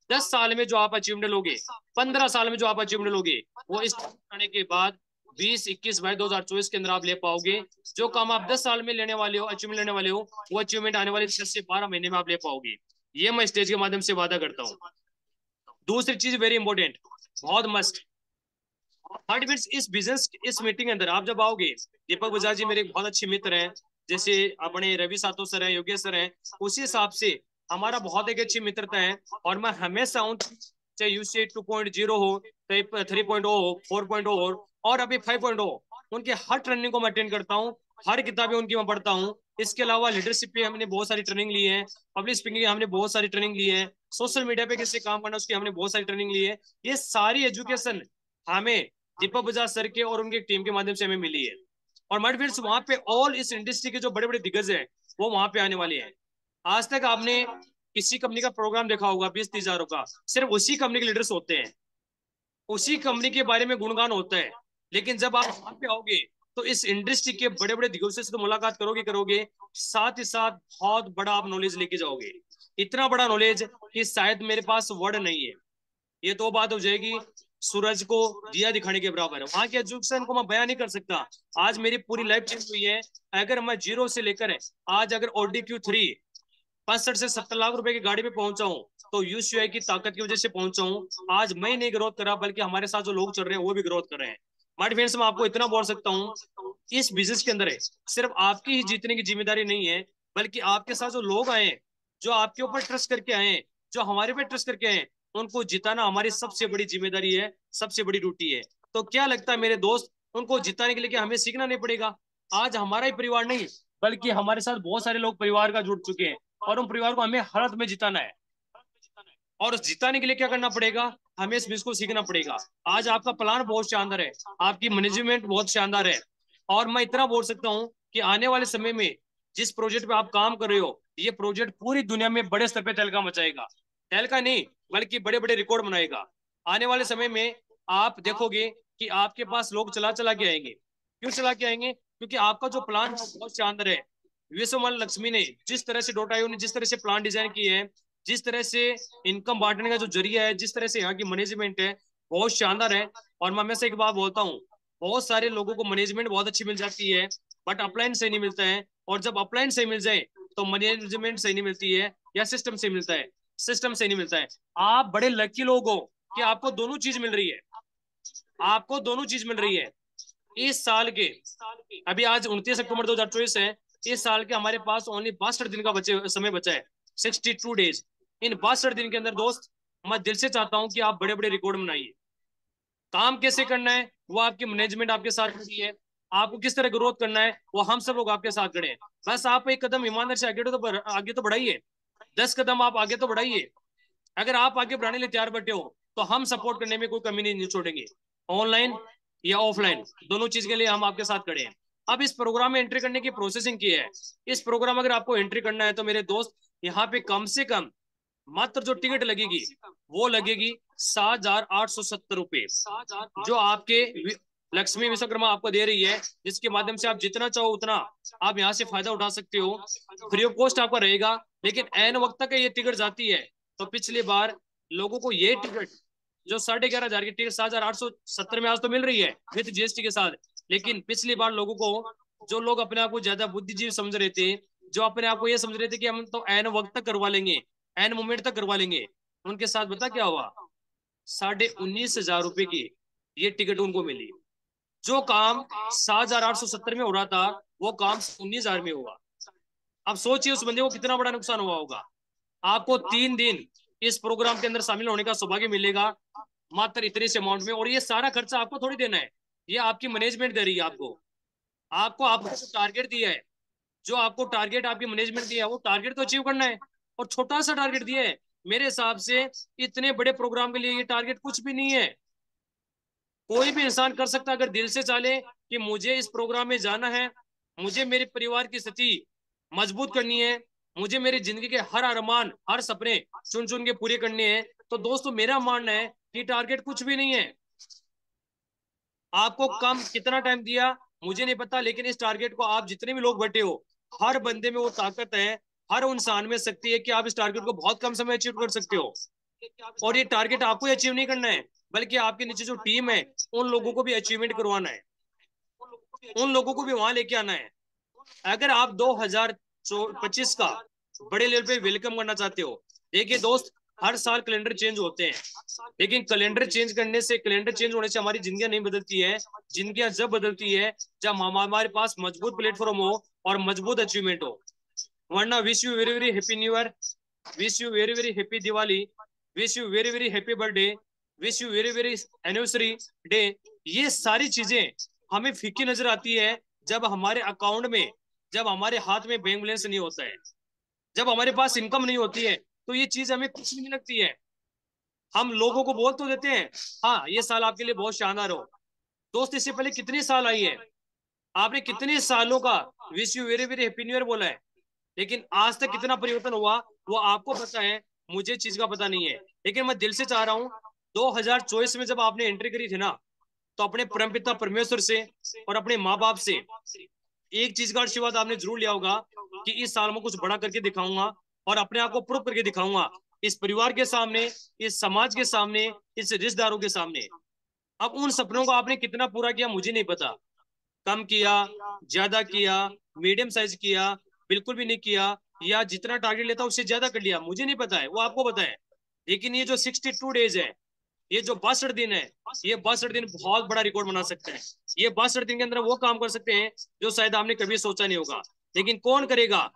10 साल में जो आप अचीवमेंट लोगे, 15 साल में जो आप अचीवमेंट लोगे, वो इस आने के बाद 20, 21, 22, 2024 के अंदर आप ले पाओगे। जो काम आप 10 साल में लेने वाले हो, अचीवमेंट लेने वाले हो, वो अचीवमेंट आने वाले 10 से 12 महीने में आप ले पाओगे। ये मैं स्टेज के माध्यम से वादा करता हूँ। दूसरी चीज वेरी इंपॉर्टेंट, बहुत मस्ट, इस बिजनेस, इस मीटिंग के अंदर आप जब आओगे, दीपक बजाज जी मेरे बहुत अच्छे मित्र हैं, जैसे अपने रवि सातो सर हैं, योगेश सर हैं, उसी हिसाब से हमारा बहुत एक अच्छी मित्रता है। और मैं हमेशा चाहे UCY 2.0 हो, चाहे 3.0 हो, 4.0 हो और अभी 5.0, उनके हर ट्रेनिंग को मैं अटेंड करता हूँ, हर किताबें उनकी मैं पढ़ता हूँ। इसके अलावा लीडरशिप पे हमने बहुत सारी ट्रेनिंग ली है, पब्लिक स्पीकिंग हमने बहुत सारी ट्रेनिंग ली है, सोशल मीडिया पे कैसे काम करना उसकी हमने बहुत सारी ट्रेनिंग ली है। ये सारी एजुकेशन हमें दीपक बजाज सर के और उनके टीम के माध्यम से हमें मिली है। और माय फ्रेंड्स, वहां पे ऑल इस इंडस्ट्री के जो बड़े बड़े दिग्गज हैं वो वहां पे आने वाले हैं। आज तक आपने किसी कंपनी का प्रोग्राम देखा होगा 20-30 हज़ार का, सिर्फ उसी कंपनी के लीडर्स होते हैं, उसी कंपनी के बारे में गुणगान होता है। लेकिन जब आप वहां पे आओगे तो इस इंडस्ट्री के बड़े बड़े दिग्गजों से तो मुलाकात करोगे, साथ ही साथ बहुत बड़ा आप नॉलेज लेके जाओगे, इतना बड़ा नॉलेज कि शायद मेरे पास वर्ड नहीं है। ये तो बात हो जाएगी सूरज को दिया दिखाने के बराबर है। वहां के एजुकेशन को मैं बयान नहीं कर सकता। आज मेरी पूरी लाइफ चेंज हुई है। अगर मैं 0 से लेकर आज अगर Audi Q3 65 से 70 लाख रुपए की गाड़ी पे पहुंचा हूं तो UCY की ताकत की वजह से पहुंचा हूं। आज मैं नहीं ग्रोथ करा, बल्कि हमारे साथ जो लोग चल रहे हैं वो भी ग्रोथ कर रहे हैं। माय फ्रेंड्स, मैं आपको इतना बोल सकता हूँ, इस बिजनेस के अंदर सिर्फ आपकी ही जीतने की जिम्मेदारी नहीं है, बल्कि आपके साथ जो लोग आए, जो आपके ऊपर ट्रस्ट करके आए, जो हमारे पे ट्रस्ट करके आए, उनको जिताना हमारी सबसे बड़ी जिम्मेदारी है, सबसे बड़ी ड्यूटी है। तो क्या लगता है मेरे दोस्त, उनको जिताने के लिए क्या हमें सीखना नहीं पड़ेगा? आज हमारा ही परिवार नहीं बल्कि हमारे साथ बहुत सारे लोग परिवार का जुड़ चुके हैं और उन परिवार को हमें हर हाथ में जिताना है। और उस जिताने के लिए क्या करना पड़ेगा, हमें इस बिजनेस को सीखना पड़ेगा। आज आपका प्लान बहुत शानदार है, आपकी मैनेजमेंट बहुत शानदार है, और मैं इतना बोल सकता हूं कि आने वाले समय में जिस प्रोजेक्ट पे आप काम कर रहे हो, ये प्रोजेक्ट पूरी दुनिया में बड़े स्तर पे तहलका मचाएगा। तहलका नहीं बल्कि बड़े बड़े रिकॉर्ड बनाएगा। आने वाले समय में आप देखोगे कि आपके पास लोग चला चला के आएंगे। क्यों चला के आएंगे? क्योंकि आपका जो प्लान बहुत शानदार है। विश्वमाल लक्ष्मी ने जिस तरह से .io ने जिस तरह से प्लान डिजाइन किए हैं, जिस तरह से इनकम बांटने का जो जरिया है, जिस तरह से यहाँ की मैनेजमेंट है, बहुत शानदार है। और मैं हमेशा एक बात बोलता हूँ, बहुत सारे लोगों को मैनेजमेंट बहुत अच्छी मिल जाती है बट अपलाइन सही नहीं मिलता है, और जब अपलाइन सही मिल जाए तो मैनेजमेंट सही नहीं मिलती है या सिस्टम सही मिलता है, सिस्टम सही नहीं मिलता है। आप बड़े लकी लोग हो कि आपको दोनों चीज मिल रही है, आपको दोनों चीज मिल रही है। इस साल के अभी आज 29 अक्टूबर 2024 है, इस साल के हमारे पास ओनली 62 दिन का समय बचा है, 62 डेज। इन 62 दिन के अंदर दोस्त मैं दिल से चाहता हूं कि आप बड़े बड़े रिकॉर्ड बनाइए। काम कैसे करना है वो आपकी मैनेजमेंट आपके साथ खड़ी है, आपको किस तरह ग्रोथ करना है वो हम सब लोग आपके साथ खड़े हैं। बस आप एक कदम ईमानदार से आगे तो बढ़ाइए, 10 कदम आप आगे तो बढ़ाइए। अगर आप आगे बढ़ाने के लिए तैयार बैठे हो तो हम सपोर्ट करने में कोई कमी नहीं छोड़ेंगे, ऑनलाइन या ऑफलाइन दोनों चीज के लिए हम आपके साथ खड़े हैं। अब इस प्रोग्राम में एंट्री करने की प्रोसेसिंग की है। इस प्रोग्राम अगर आपको एंट्री करना है तो मेरे दोस्त यहाँ पे कम से कम मात्र जो टिकट लगेगी वो लगेगी 7,870 रुपए, जो आपके लक्ष्मी विश्वकर्मा आपको दे रही है, जिसके माध्यम से आप जितना चाहो उतना आप यहाँ से फायदा उठा सकते हो। फ्री ऑफ कॉस्ट आपका रहेगा, लेकिन एन वक्त तक ये टिकट जाती है। तो पिछली बार लोगों को ये टिकट जो 11,500 की टिकट 7,870 में आज तो मिल रही है विद जीएसटी के साथ, लेकिन पिछली बार लोगों को, जो लोग अपने आप को ज्यादा बुद्धिजीवी समझ रहे थे, जो अपने आप को ये समझ रहे थे कि हम तो एन वक्त तक करवा लेंगे, एन मोमेंट तक करवा लेंगे, उनके साथ बता क्या हुआ, 19,500 रुपए की ये टिकट उनको मिली। जो काम 7,870 में हो रहा था वो काम 19,000 में हुआ। अब सोचिए उस बंदे को कितना बड़ा नुकसान हुआ होगा। आपको 3 दिन इस प्रोग्राम के अंदर शामिल होने का सौभाग्य मिलेगा मात्र इतने से अमाउंट में, और ये सारा खर्चा आपको थोड़ी देना है, ये आपकी मैनेजमेंट दे रही है आपको जो टारगेट दिया है, जो आपको टारगेट आपकी मैनेजमेंट दिया है वो टारगेट तो अचीव करना है, और छोटा सा टारगेट दिया है। मेरे हिसाब से इतने बड़े प्रोग्राम के लिए ये टारगेट कुछ भी नहीं है। कोई भी इंसान कर सकता अगर दिल से चाहे कि मुझे इस प्रोग्राम में जाना है, मुझे मेरे परिवार की स्थिति मजबूत करनी है, मुझे मेरी जिंदगी के हर अरमान हर सपने चुन चुन के पूरे करने हैं, तो दोस्तों मेरा मानना है कि टारगेट कुछ भी नहीं है। आपको कम कितना टाइम दिया मुझे नहीं पता, लेकिन इस टारगेट को आप जितने भी लोग बैठे हो, हर बंदे में वो ताकत है, हर इंसान में शक्ति है कि आप इस टारगेट को बहुत कम समय अचीव कर सकते हो। और ये टारगेट आपको ही अचीव नहीं करना है, बल्कि आपके नीचे जो टीम है उन लोगों को भी अचीवमेंट करवाना है, उन लोगों को भी वहां लेके आना है। अगर आप 2025 का बड़े लेवल पे वेलकम करना चाहते हो, देखिए दोस्त हर साल कैलेंडर चेंज होते हैं, लेकिन कैलेंडर चेंज होने से हमारी जिंदगियां नहीं बदलती है। जिंदगियां जब बदलती है जब हमारे पास मजबूत प्लेटफॉर्म हो और मजबूत अचीवमेंट हो। वरना wish you very very happy new year, wish you very very happy Diwali, wish you very very happy birthday, wish you very very anniversary day, ये सारी चीजें हमें फीकी नजर आती है जब हमारे अकाउंट में, जब हमारे हाथ में बैंक बैलेंस नहीं होता है, जब हमारे पास इनकम नहीं होती है, तो ये चीज हमें कुछ नहीं लगती है। हम लोगों को बोल तो देते हैं हाँ ये साल आपके लिए बहुत शानदार हो। दोस्त इससे पहले कितने साल आई है, आपने कितने सालों का wish you very very happy new year बोला है, लेकिन आज तक कितना परिवर्तन हुआ वो आपको पता है, मुझे चीज का पता नहीं है। लेकिन मैं दिल से चाह रहा हूँ 2024 में जब आपने एंट्री करी थी ना, तो अपने परमपिता परमेश्वर से और अपने माँ बाप से एक चीज का आशीर्वाद आपने जरूर लिया होगा कि इस साल में कुछ बड़ा करके दिखाऊंगा और अपने आप को प्रूव करके दिखाऊंगा, इस परिवार के सामने, इस समाज के सामने, इस रिश्तेदारों के सामने। अब उन सपनों को आपने कितना पूरा किया मुझे नहीं पता, कम किया, ज्यादा किया, मीडियम साइज किया, बिल्कुल भी नहीं किया, या जितना टारगेट लेता उससे ज्यादा कर लिया, मुझे नहीं पता है, वो आपको पता है। लेकिन ये जो 62 डेज है, ये जो 62 दिन है, ये 62 दिन बहुत बड़ा रिकॉर्ड बना सकते हैं। ये 62 दिन के अंदर वो काम कर सकते हैं जो शायद आपने कभी सोचा नहीं होगा। लेकिन कौन करेगा?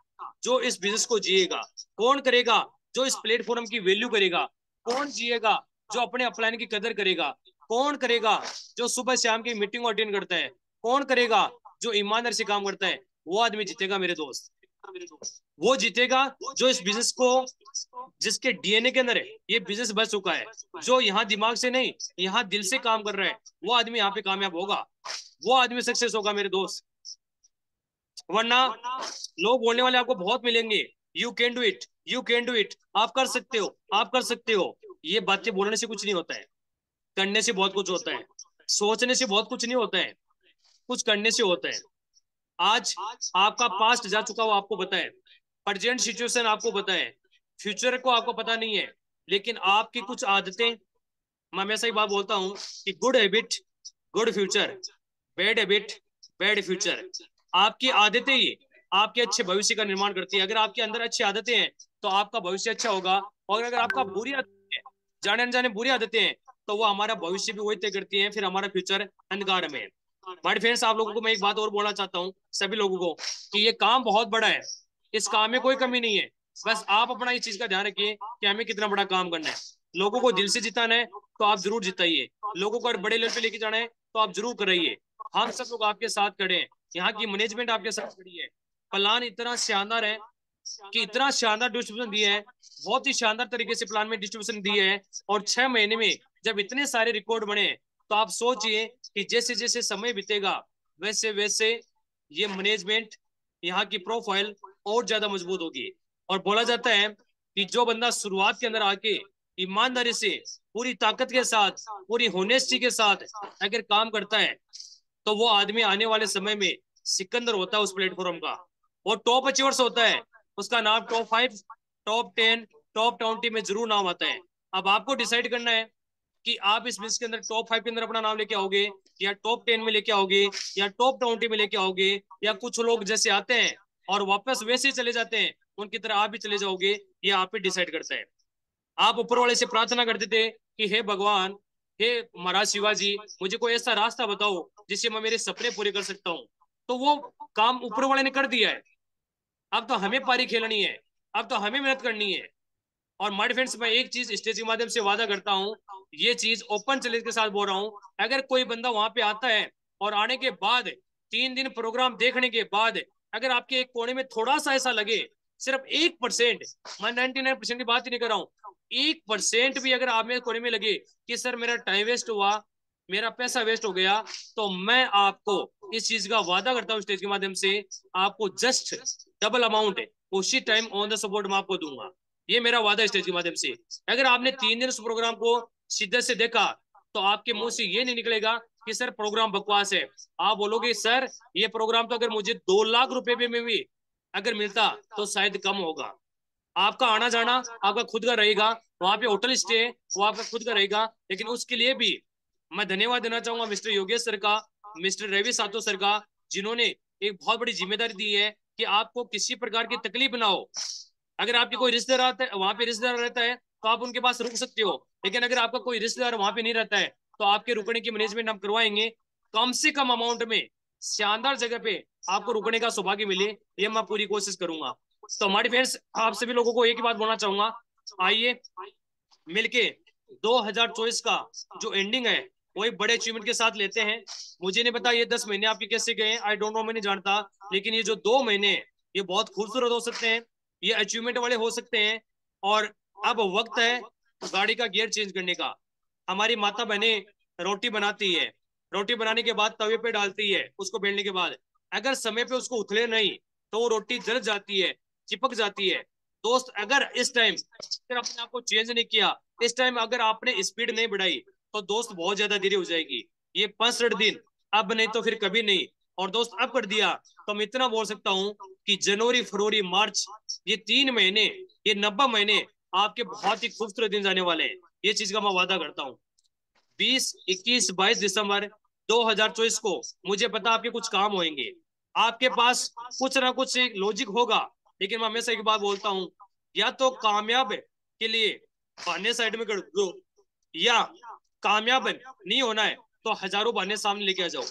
जो इस बिजनेस को जिएगा। कौन करेगा? जो इस प्लेटफॉर्म की वैल्यू करेगा। कौन जिएगा? जो अपने अपलाइन की कदर करेगा। कौन करेगा? जो सुबह शाम की मीटिंग अटेंड करता है। कौन करेगा? जो ईमानदारी से काम करता है वो आदमी जीतेगा मेरे दोस्त। वो जीतेगा जो इस बिजनेस को, जिसके डीएनए के अंदर है ये बिजनेस बच चुका है, जो यहाँ दिमाग से नहीं यहाँ दिल से काम कर रहा है, वो आदमी यहाँ पे कामयाब होगा, वो आदमी सक्सेस होगा मेरे दोस्त। वरना लोग बोलने वाले आपको बहुत मिलेंगे, you can do it, you can do it, आप कर सकते हो, आप कर सकते हो। ये बातें बोलने से कुछ नहीं होता है, करने से बहुत कुछ होता है। सोचने से बहुत कुछ नहीं होता है, कुछ करने से होता है। आज आपका पास्ट जा चुका, वो आपको पता है, प्रेजेंट सिचुएशन आपको पता है, फ्यूचर को आपको पता नहीं है, लेकिन आपकी कुछ आदतें, मैं हमेशा ही बात बोलता हूं कि good habit good future, bad habit bad future. आपकी आदतें ही आपके अच्छे भविष्य का निर्माण करती है। अगर आपके अंदर अच्छी आदतें हैं तो आपका भविष्य अच्छा होगा, और अगर आपका बुरी आदतें हैं, जाने अनजाने बुरी आदतें हैं, तो वो हमारा भविष्य भी वही तय करती है, फिर हमारा फ्यूचर अंधकार में। बट फ्रेंड्स, आप लोगों को मैं एक बात और बोलना चाहता हूँ, सभी लोगों को, कि ये काम बहुत बड़ा है, इस काम में कोई कमी नहीं है। बस आप अपना इस चीज का ध्यान रखिए कि हमें कितना बड़ा काम करना है। लोगों को दिल से जिताना है तो आप जरूर जिताइए, लोगों को बड़े लेवल पे लेके जाना है तो आप जरूर कराइए। हम सब लोग आपके साथ खड़े हैं, यहाँ की मैनेजमेंट आपके साथ खड़ी है। प्लान इतना शानदार है कि इतना शानदार डिस्ट्रीब्यूशन दिया है, बहुत ही शानदार तरीके से प्लान में डिस्ट्रीब्यूशन दिया है, और 6 महीने में जब इतने सारे रिकॉर्ड बने तो आप सोचिए कि जैसे जैसे समय बीतेगा वैसे वैसे ये मैनेजमेंट, यहाँ की प्रोफाइल और ज्यादा मजबूत होगी। और बोला जाता है कि जो बंदा शुरुआत के अंदर आके ईमानदारी से, पूरी ताकत के साथ, पूरी होनेस्टी के साथ अगर काम करता है तो वो आदमी आने वाले समय में सिकंदर होता है उस प्लेटफॉर्म का, और टॉप अचीवर्स होता है, उसका नाम टॉप 5, टॉप 10, टॉप 20 में जरूर नाम आता है। अब आपको डिसाइड करना है कि आप इस बिजनेस के अंदर टॉप 5 के अंदर अपना नाम लेके आओगे, या टॉप 10 में लेके आओगे, या टॉप 20 में लेके आओगे, या कुछ लोग जैसे आते हैं और वापस वैसे ही चले जाते हैं उनकी तरह आप भी चले जाओगे, ये आप ही डिसाइड करता है। आप ऊपर वाले से प्रार्थना करते थे कि हे भगवान, हे महाराज शिवाजी, मुझे कोई ऐसा रास्ता बताओ जिससे मैं मेरे सपने पूरे कर सकता हूँ, तो वो काम ऊपर वाले ने कर दिया है। अब तो हमें पारी खेलनी है, अब तो हमें मेहनत करनी है। और माय फ्रेंड्स, मैं एक चीज स्टेज के माध्यम से वादा करता हूँ, ये चीज ओपन चैलेंज के साथ बोल रहा हूँ, अगर कोई बंदा वहां पे आता है और आने के बाद 3 दिन प्रोग्राम देखने के बाद अगर आपके एक कोने में थोड़ा सा ऐसा लगे, सिर्फ 1%, मैं 99% की बात ही नहीं कर रहा हूँ, 1% भी अगर आप मेरे कोने में लगे कि सर मेरा टाइम वेस्ट हुआ, मेरा पैसा वेस्ट हो गया, तो मैं आपको इस चीज का वादा करता हूँ स्टेज के माध्यम से, आपको जस्ट डबल अमाउंट उसी टाइम ऑन द सपोर्ट मैं आपको दूंगा। ये मेरा वादा है स्टेज के माध्यम से। अगर आपने 3 दिन उस प्रोग्राम को शिद्दत से देखा तो आपके मुंह से ये नहीं निकलेगा कि सर प्रोग्राम बकवास है। आप बोलोगे सर ये प्रोग्राम तो अगर मुझे 2 लाख रुपए में भी अगर मिलता तो शायद कम होगा। आपका आना जाना आपका खुद का रहेगा, वहां पे होटल स्टे वो आपका खुद का रहेगा, लेकिन उसके लिए भी मैं धन्यवाद देना चाहूंगा मिस्टर योगेश सर का, मिस्टर रवि सातो सर का, जिन्होंने एक बहुत बड़ी जिम्मेदारी दी है कि आपको किसी प्रकार की तकलीफ ना हो। अगर आपके कोई रिश्तेदार आता है, वहां पे रिश्तेदार रहता है तो आप उनके पास रुक सकते हो, लेकिन अगर आपका कोई रिश्तेदार वहां पे नहीं रहता है तो आपके रुकने की मैनेजमेंट हम करवाएंगे, कम से कम अमाउंट में शानदार जगह पे आपको रुकने का सौभाग्य मिले, ये मैं पूरी कोशिश करूंगा। तो हमारे फ्रेंड्स, आप सभी लोगों को एक ही बात बोलना चाहूंगा, आइए मिलके 2024 का जो एंडिंग है वो एक बड़े अचीवमेंट के साथ लेते हैं। मुझे नहीं पता ये 10 महीने आपके कैसे गए, आई डोंट नो, मैं नहीं जानता, लेकिन ये जो 2 महीने ये बहुत खूबसूरत हो सकते हैं, ये अचीवमेंट वाले हो सकते हैं। और अब वक्त है गाड़ी का गियर चेंज करने का। हमारी माता बहनें रोटी बनाती है, रोटी बनाने के बाद तवे पे डालती है, उसको बेलने के बाद अगर समय पे उसको उथले नहीं तो वो रोटी जल जाती है, चिपक जाती है। दोस्त, अगर इस टाइम अगर अपने आप को चेंज नहीं किया, इस टाइम अगर आपने स्पीड नहीं बढ़ाई तो दोस्त बहुत ज्यादा देरी हो जाएगी। ये 65 दिन, अब नहीं तो फिर कभी नहीं। और दोस्त अब कर दिया तो मैं इतना बोल सकता हूँ कि जनवरी, फरवरी, मार्च, ये 3 महीने, ये 90 महीने आपके बहुत ही खूबसूरत दिन जाने वाले हैं, ये चीज का मैं वादा करता हूँ। 20, 21, 22 दिसंबर 2024 को मुझे पता आपके कुछ काम होंगे, आपके पास कुछ ना कुछ लॉजिक होगा, लेकिन मैं हमेशा एक बात बोलता हूँ, या तो कामयाब के लिए बहाने साइड में कर दो, या कामयाब नहीं होना है तो हजारों बहाने सामने लेके आ जाओ।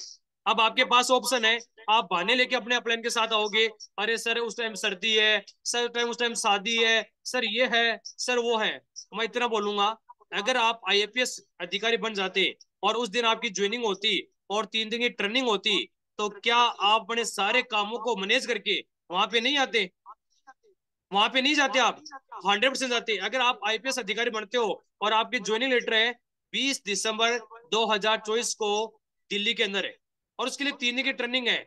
अब आपके पास ऑप्शन है, आप बहाने लेके अपने प्लान के साथ आओगे, अरे सर उस टाइम सर्दी है, सर उस टाइम शादी है, सर ये है, सर वो है। मैं इतना बोलूंगा, अगर आप IAPS अधिकारी बन जाते और उस दिन आपकी ज्वाइनिंग होती और 3 दिन की ट्रेनिंग होती, तो क्या आप अपने सारे कामों को मैनेज करके वहां पे नहीं आते? वहां पे नहीं जाते आप? 100% जाते। अगर आप आईपीएस अधिकारी बनते हो और आपकी ज्वाइनिंग लेटर है 20 दिसंबर 2024 को दिल्ली के अंदर है, और उसके लिए 3 दिन की ट्रेनिंग है,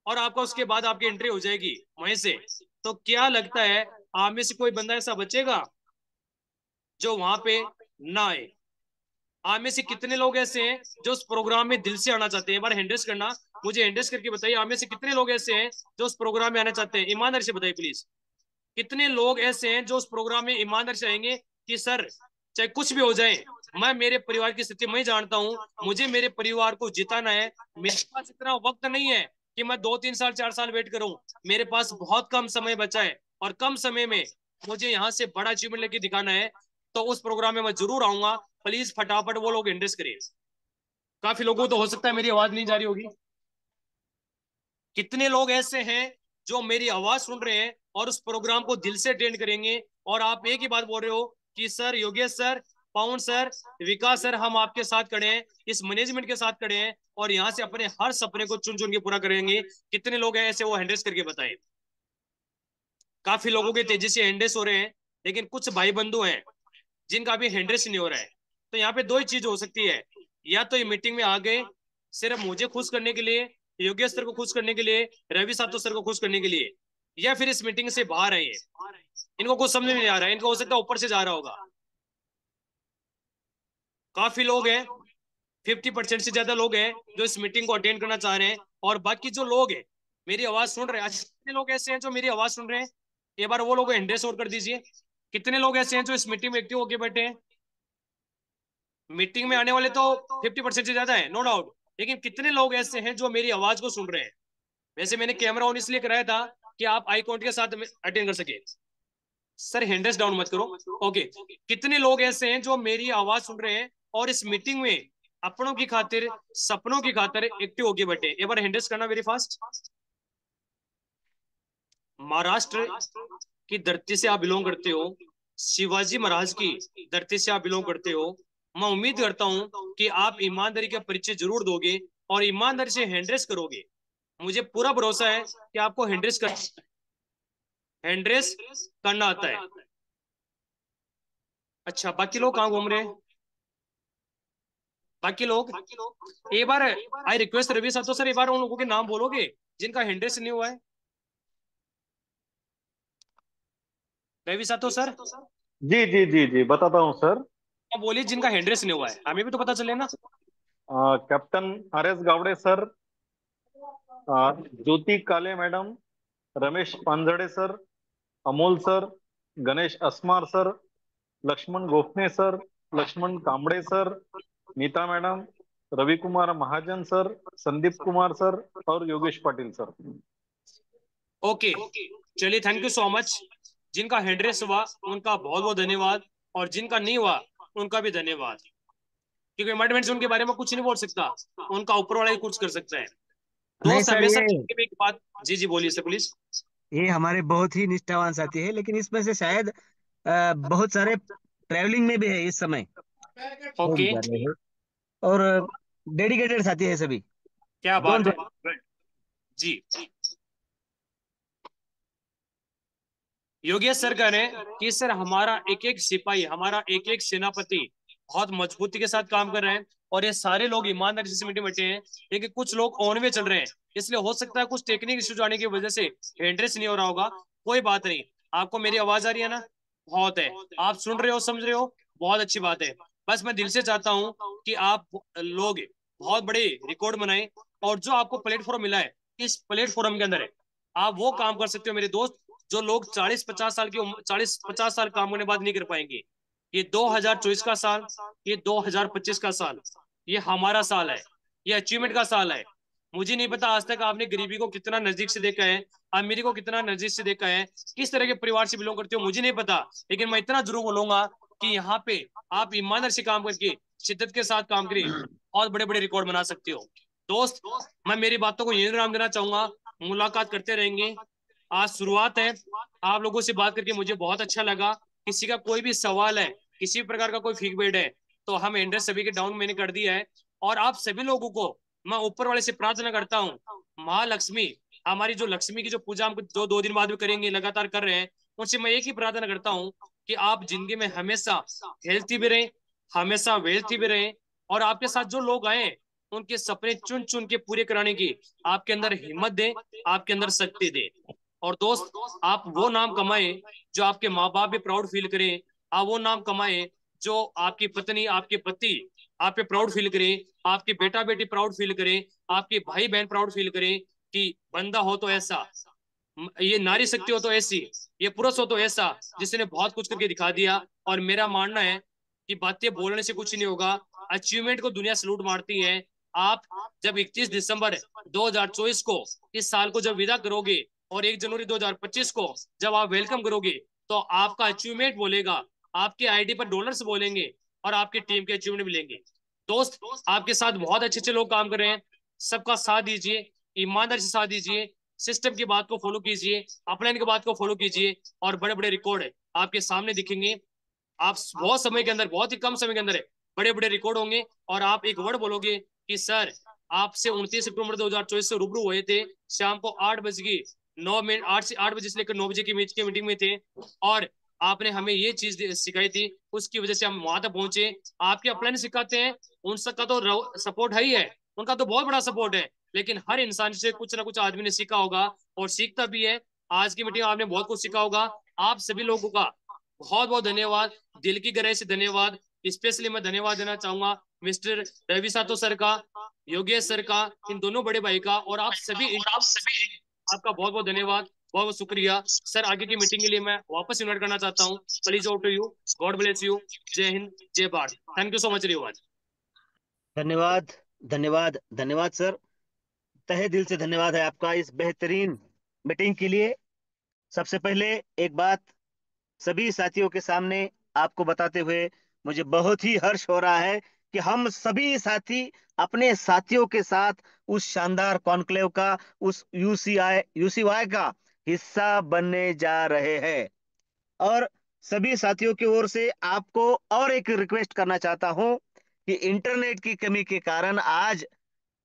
और आपका उसके बाद आपकी एंट्री हो जाएगी वहीं से, तो क्या लगता है आप में से कोई बंदा ऐसा बचेगा जो वहां पे ना आए? आप में से कितने लोग ऐसे हैं जो उस प्रोग्राम में दिल से आना चाहते हैं? एक बार हैंडरेस करना, मुझे हैंडरेस करके बताइए। आप में से कितने लोग ऐसे हैं जो उस प्रोग्राम में आना चाहते हैं? ईमानदारी से बताइए प्लीज। कितने लोग ऐसे हैं जो उस प्रोग्राम में ईमानदारी से आएंगे कि सर चाहे कुछ भी हो जाए, मैं मेरे परिवार की स्थिति मैं जानता हूं, मुझे मेरे परिवार को जिताना है, मेरे पास इतना वक्त नहीं है कि मैं 2-3 साल 4 साल वेट करूं, मेरे पास बहुत कम समय बचा है और कम समय में मुझे यहाँ से बड़ा अचीवमेंट लेके दिखाना है, तो उस प्रोग्राम में मैं जरूर आऊंगा। प्लीज फटाफट वो लोग इंडस्ट करिए। काफी लोगों को तो हो सकता है मेरी आवाज नहीं जा रही होगी। कितने लोग ऐसे हैं जो मेरी आवाज सुन रहे हैं और उस प्रोग्राम को दिल से अटेंड करेंगे, और आप एक ही बात बोल रहे हो कि सर योगेश सर, पवन सर, विकास सर, हम आपके साथ खड़े हैं, इस मैनेजमेंट के साथ खड़े हैं, और यहाँ से अपने हर सपने को चुन चुन के पूरा करेंगे। कितने लोग हैं ऐसे, वो हैंडरेस करके बताएं। काफी लोगों के तेजी से हैंडरेस हो रहे हैं, लेकिन कुछ भाई बंधु हैं जिनका अभी हैंडरेस नहीं हो रहा है। तो यहाँ पे दो ही चीज हो सकती है, या तो ये मीटिंग में आ गए सिर्फ मुझे खुश करने के लिए, योगेश सर को खुश करने के लिए, रवि सातो सर को खुश करने के लिए, या फिर इस मीटिंग से बाहर आए। इनको कुछ समझ में नहीं आ रहा है, इनको हो सकता है ऊपर से जा रहा होगा। काफी लोग हैं, 50% से ज्यादा लोग हैं जो इस मीटिंग को अटेंड करना चाह रहे हैं, और बाकी जो लोग हैं मेरी आवाज सुन रहे हैं, अच्छा कितने लोग ऐसे हैं जो मेरी आवाज सुन रहे हैं? एक बार वो लोग हैंडरेस और कर दीजिए। कितने लोग ऐसे हैं जो इस मीटिंग में एक्टिव होके बैठे हैं? मीटिंग में आने वाले तो 50% से ज्यादा है, नो डाउट, लेकिन कितने लोग ऐसे हैं जो मेरी आवाज को सुन रहे हैं? वैसे मैंने कैमरा ऑन इसलिए कराया था कि आप आई कांटेक्ट के साथ अटेंड कर सके। सर हैंडरेस डाउन मत करो। ओके, कितने लोग ऐसे हैं जो मेरी आवाज सुन रहे हैं और इस मीटिंग में अपनों की खातिर, सपनों की खातिर एक्टिव होके बैठे? एक बार हैंडरेस करना वेरी फास्ट। महाराष्ट्र की धरती से आप बिलोंग करते हो, शिवाजी महाराज की धरती से आप बिलोंग करते हो। मैं उम्मीद करता हूं कि आप ईमानदारी का परिचय जरूर दोगे और ईमानदारी से हैंडरेस करोगे। मुझे पूरा भरोसा है कि आपको हैंडरेस करना आता है। अच्छा, बाकी लोग कहाँ घूम रहे हैं? बाकी लोग एक बार आई रिक्वेस्ट रवि सातो सर, एक बार उन लोगों के नाम बोलोगे जिनका हैंडरेस नहीं हुआ है? रवि सातो सर, जी जी जी जी बताता हूँ सर। बोलिए जिनका हैंडरेस नहीं हुआ है, हमें भी तो पता चले ना। Captain R S. Gawade sir, Jyoti Kale madam, Ramesh Panjade sir, Amol sir, Ganesh Asmar sir, Laxman Gokhne sir, Laxman Kambade sir, Neeta madam, Ravi Kumar Mahajan sir, Sandeep Kumar sir और योगेश पाटिल सर। ओके, चलिए, थैंक यू सो मच। जिनका हैंडरेस हुआ उनका बहुत बहुत धन्यवाद, और जिनका नहीं हुआ उनका भी धन्यवाद, क्योंकि मैनेजमेंट से उनके बारे में कुछ नहीं बोल सकता, उनका ऊपर वाला ही कुछ कर सकता है। नहीं दोस्त सर, हमेशा ये एक बात, जी जी बोलिए सर प्लीज। ये हमारे बहुत ही निष्ठावान साथी है, लेकिन इसमें से शायद बहुत सारे ट्रैवलिंग में भी है इस समय, ओके, घूम रहे हैं, और डेडिकेटेड साथी है सभी। क्या बात है जी। योगेश सर कह रहे हैं कि सर हमारा एक एक सिपाही, हमारा एक एक सेनापति बहुत मजबूती के साथ काम कर रहे हैं, और ये सारे लोग ईमानदारी से मीटिंग बैठे हैं, लेकिन कुछ लोग ऑन वे चल रहे हैं, इसलिए हो सकता है कुछ टेक्निक इश्यूज आने की वजह से हैंडरेस नहीं हो रहा होगा। कोई बात नहीं, आपको मेरी आवाज आ रही है ना? बहुत है, आप सुन रहे हो, समझ रहे हो, बहुत अच्छी बात है। बस मैं दिल से चाहता हूँ कि आप लोग बहुत बड़े रिकॉर्ड बनाए, और जो आपको प्लेटफॉर्म मिला है इस प्लेटफॉर्म के अंदर है, आप वो काम कर सकते हो मेरे दोस्त, जो लोग 40-50 साल की उम्र, 40-50 साल काम होने बाद नहीं कर पाएंगे। ये 2024 का साल, ये 2025 का साल, ये हमारा साल है, ये अचीवमेंट का साल है। मुझे नहीं पता आज तक आपने गरीबी को कितना नजदीक से देखा है, अमीरी को कितना नजदीक से देखा है, किस तरह के परिवार से बिलोंग करते हो मुझे नहीं पता, लेकिन मैं इतना जरूर बोलूंगा कि यहाँ पे आप ईमानदारी से काम करके, शिद्दत के साथ काम करें, बहुत बड़े बड़े रिकॉर्ड बना सकते हो। दोस्त, मैं मेरी बातों को यही नाम देना चाहूंगा, मुलाकात करते रहेंगे। आज शुरुआत है, आप लोगों से बात करके मुझे बहुत अच्छा लगा। किसी का कोई भी सवाल है, किसी प्रकार का कोई फीडबैक है, तो हम एंड्रेस सभी के डाउन मैंने कर दिया है, और आप सभी लोगों को मैं ऊपर वाले से प्रार्थना करता हूँ, महालक्ष्मी, हमारी जो लक्ष्मी की जो पूजा हम जो 2 दिन बाद भी करेंगे, लगातार कर रहे हैं, उनसे मैं एक ही प्रार्थना करता हूँ कि आप जिंदगी में हमेशा हेल्थी भी रहें, हमेशा वेल्थी भी रहें, और आपके साथ जो लोग आए उनके सपने चुन चुन के पूरे कराने की आपके अंदर हिम्मत दे, आपके अंदर शक्ति दे। और दोस्त, आप वो नाम कमाए जो आपके माँ बाप भी प्राउड फील करें, आप वो नाम कमाए जो आपकी पत्नी, आपके पति आप पे प्राउड फील करें, आपके बेटा बेटी प्राउड फील करें, आपके भाई बहन प्राउड फील करें कि बंदा हो तो ऐसा, ये नारी शक्ति हो तो ऐसी, ये पुरुष हो तो ऐसा, जिसने बहुत कुछ करके दिखा दिया। और मेरा मानना है कि बातें बोलने से कुछ नहीं होगा, अचीवमेंट को दुनिया सलूट मारती है। आप जब 31 दिसंबर 2024 को, इस साल को जब विदा करोगे, और 1 जनवरी 2025 को जब आप वेलकम करोगे, तो आपका अचीवमेंट बोलेगा, आपके आईडी पर डॉलर्स बोलेंगे, और आपकी टीम के अचीवमेंट मिलेंगे। दोस्त, आपके साथ बहुत अच्छे अच्छे लोग काम कर रहे हैं, सबका साथ दीजिए, ईमानदारी से साथ दीजिए, सिस्टम की बात को फॉलो कीजिए, अपलाइन की बात को फॉलो कीजिए, और बड़े बड़े रिकॉर्ड आपके सामने दिखेंगे। आप बहुत समय के अंदर, बहुत ही कम समय के अंदर बड़े बड़े रिकॉर्ड होंगे, और आप एक वर्ड बोलोगे कि सर, आपसे 29 सितंबर 2024 से रूबरू हुए थे, शाम को 8 बजे 8 से 8 बजे से लेकर 9 बजे की मीटिंग में थे, और आपने हमें ये चीज सिखाई थी, उसकी वजह से हम वहां तक पहुंचे। आपके अपलाइन सिखाते हैं, उन सबका तो सपोर्ट है ही है, उनका तो बहुत बड़ा सपोर्ट है, लेकिन हर इंसान से कुछ ना कुछ आदमी ने सीखा होगा, और सीखता भी है। आज की मीटिंग आपने बहुत कुछ सीखा होगा। आप सभी लोगों का बहुत बहुत धन्यवाद, दिल की गहराई से धन्यवाद। स्पेशली मैं धन्यवाद देना चाहूंगा मिस्टर रवि सातो सर का, योगेश सर का, इन दोनों बड़े भाई का, और आप सभी आपका बहुत बहुत धन्यवाद, बहुत बहुत शुक्रिया सर। आगे की मीटिंग के लिए मैं वापस इन्वाइट करना चाहता हूँ। Please over to you, God bless you, जय हिंद, जय Bharat. Thank you so much रिवाज। धन्यवाद, धन्यवाद, धन्यवाद सर, तहे दिल से धन्यवाद है आपका इस बेहतरीन मीटिंग के लिए। सबसे पहले एक बात सभी साथियों के सामने आपको बताते हुए मुझे बहुत ही हर्ष हो रहा है कि हम सभी साथी अपने साथियों के साथ उस शानदार कॉन्क्लेव का, उस यूसीवाई का हिस्सा बनने जा रहे हैं। और सभी साथियों की ओर से आपको और एक रिक्वेस्ट करना चाहता हूं कि इंटरनेट की कमी के कारण आज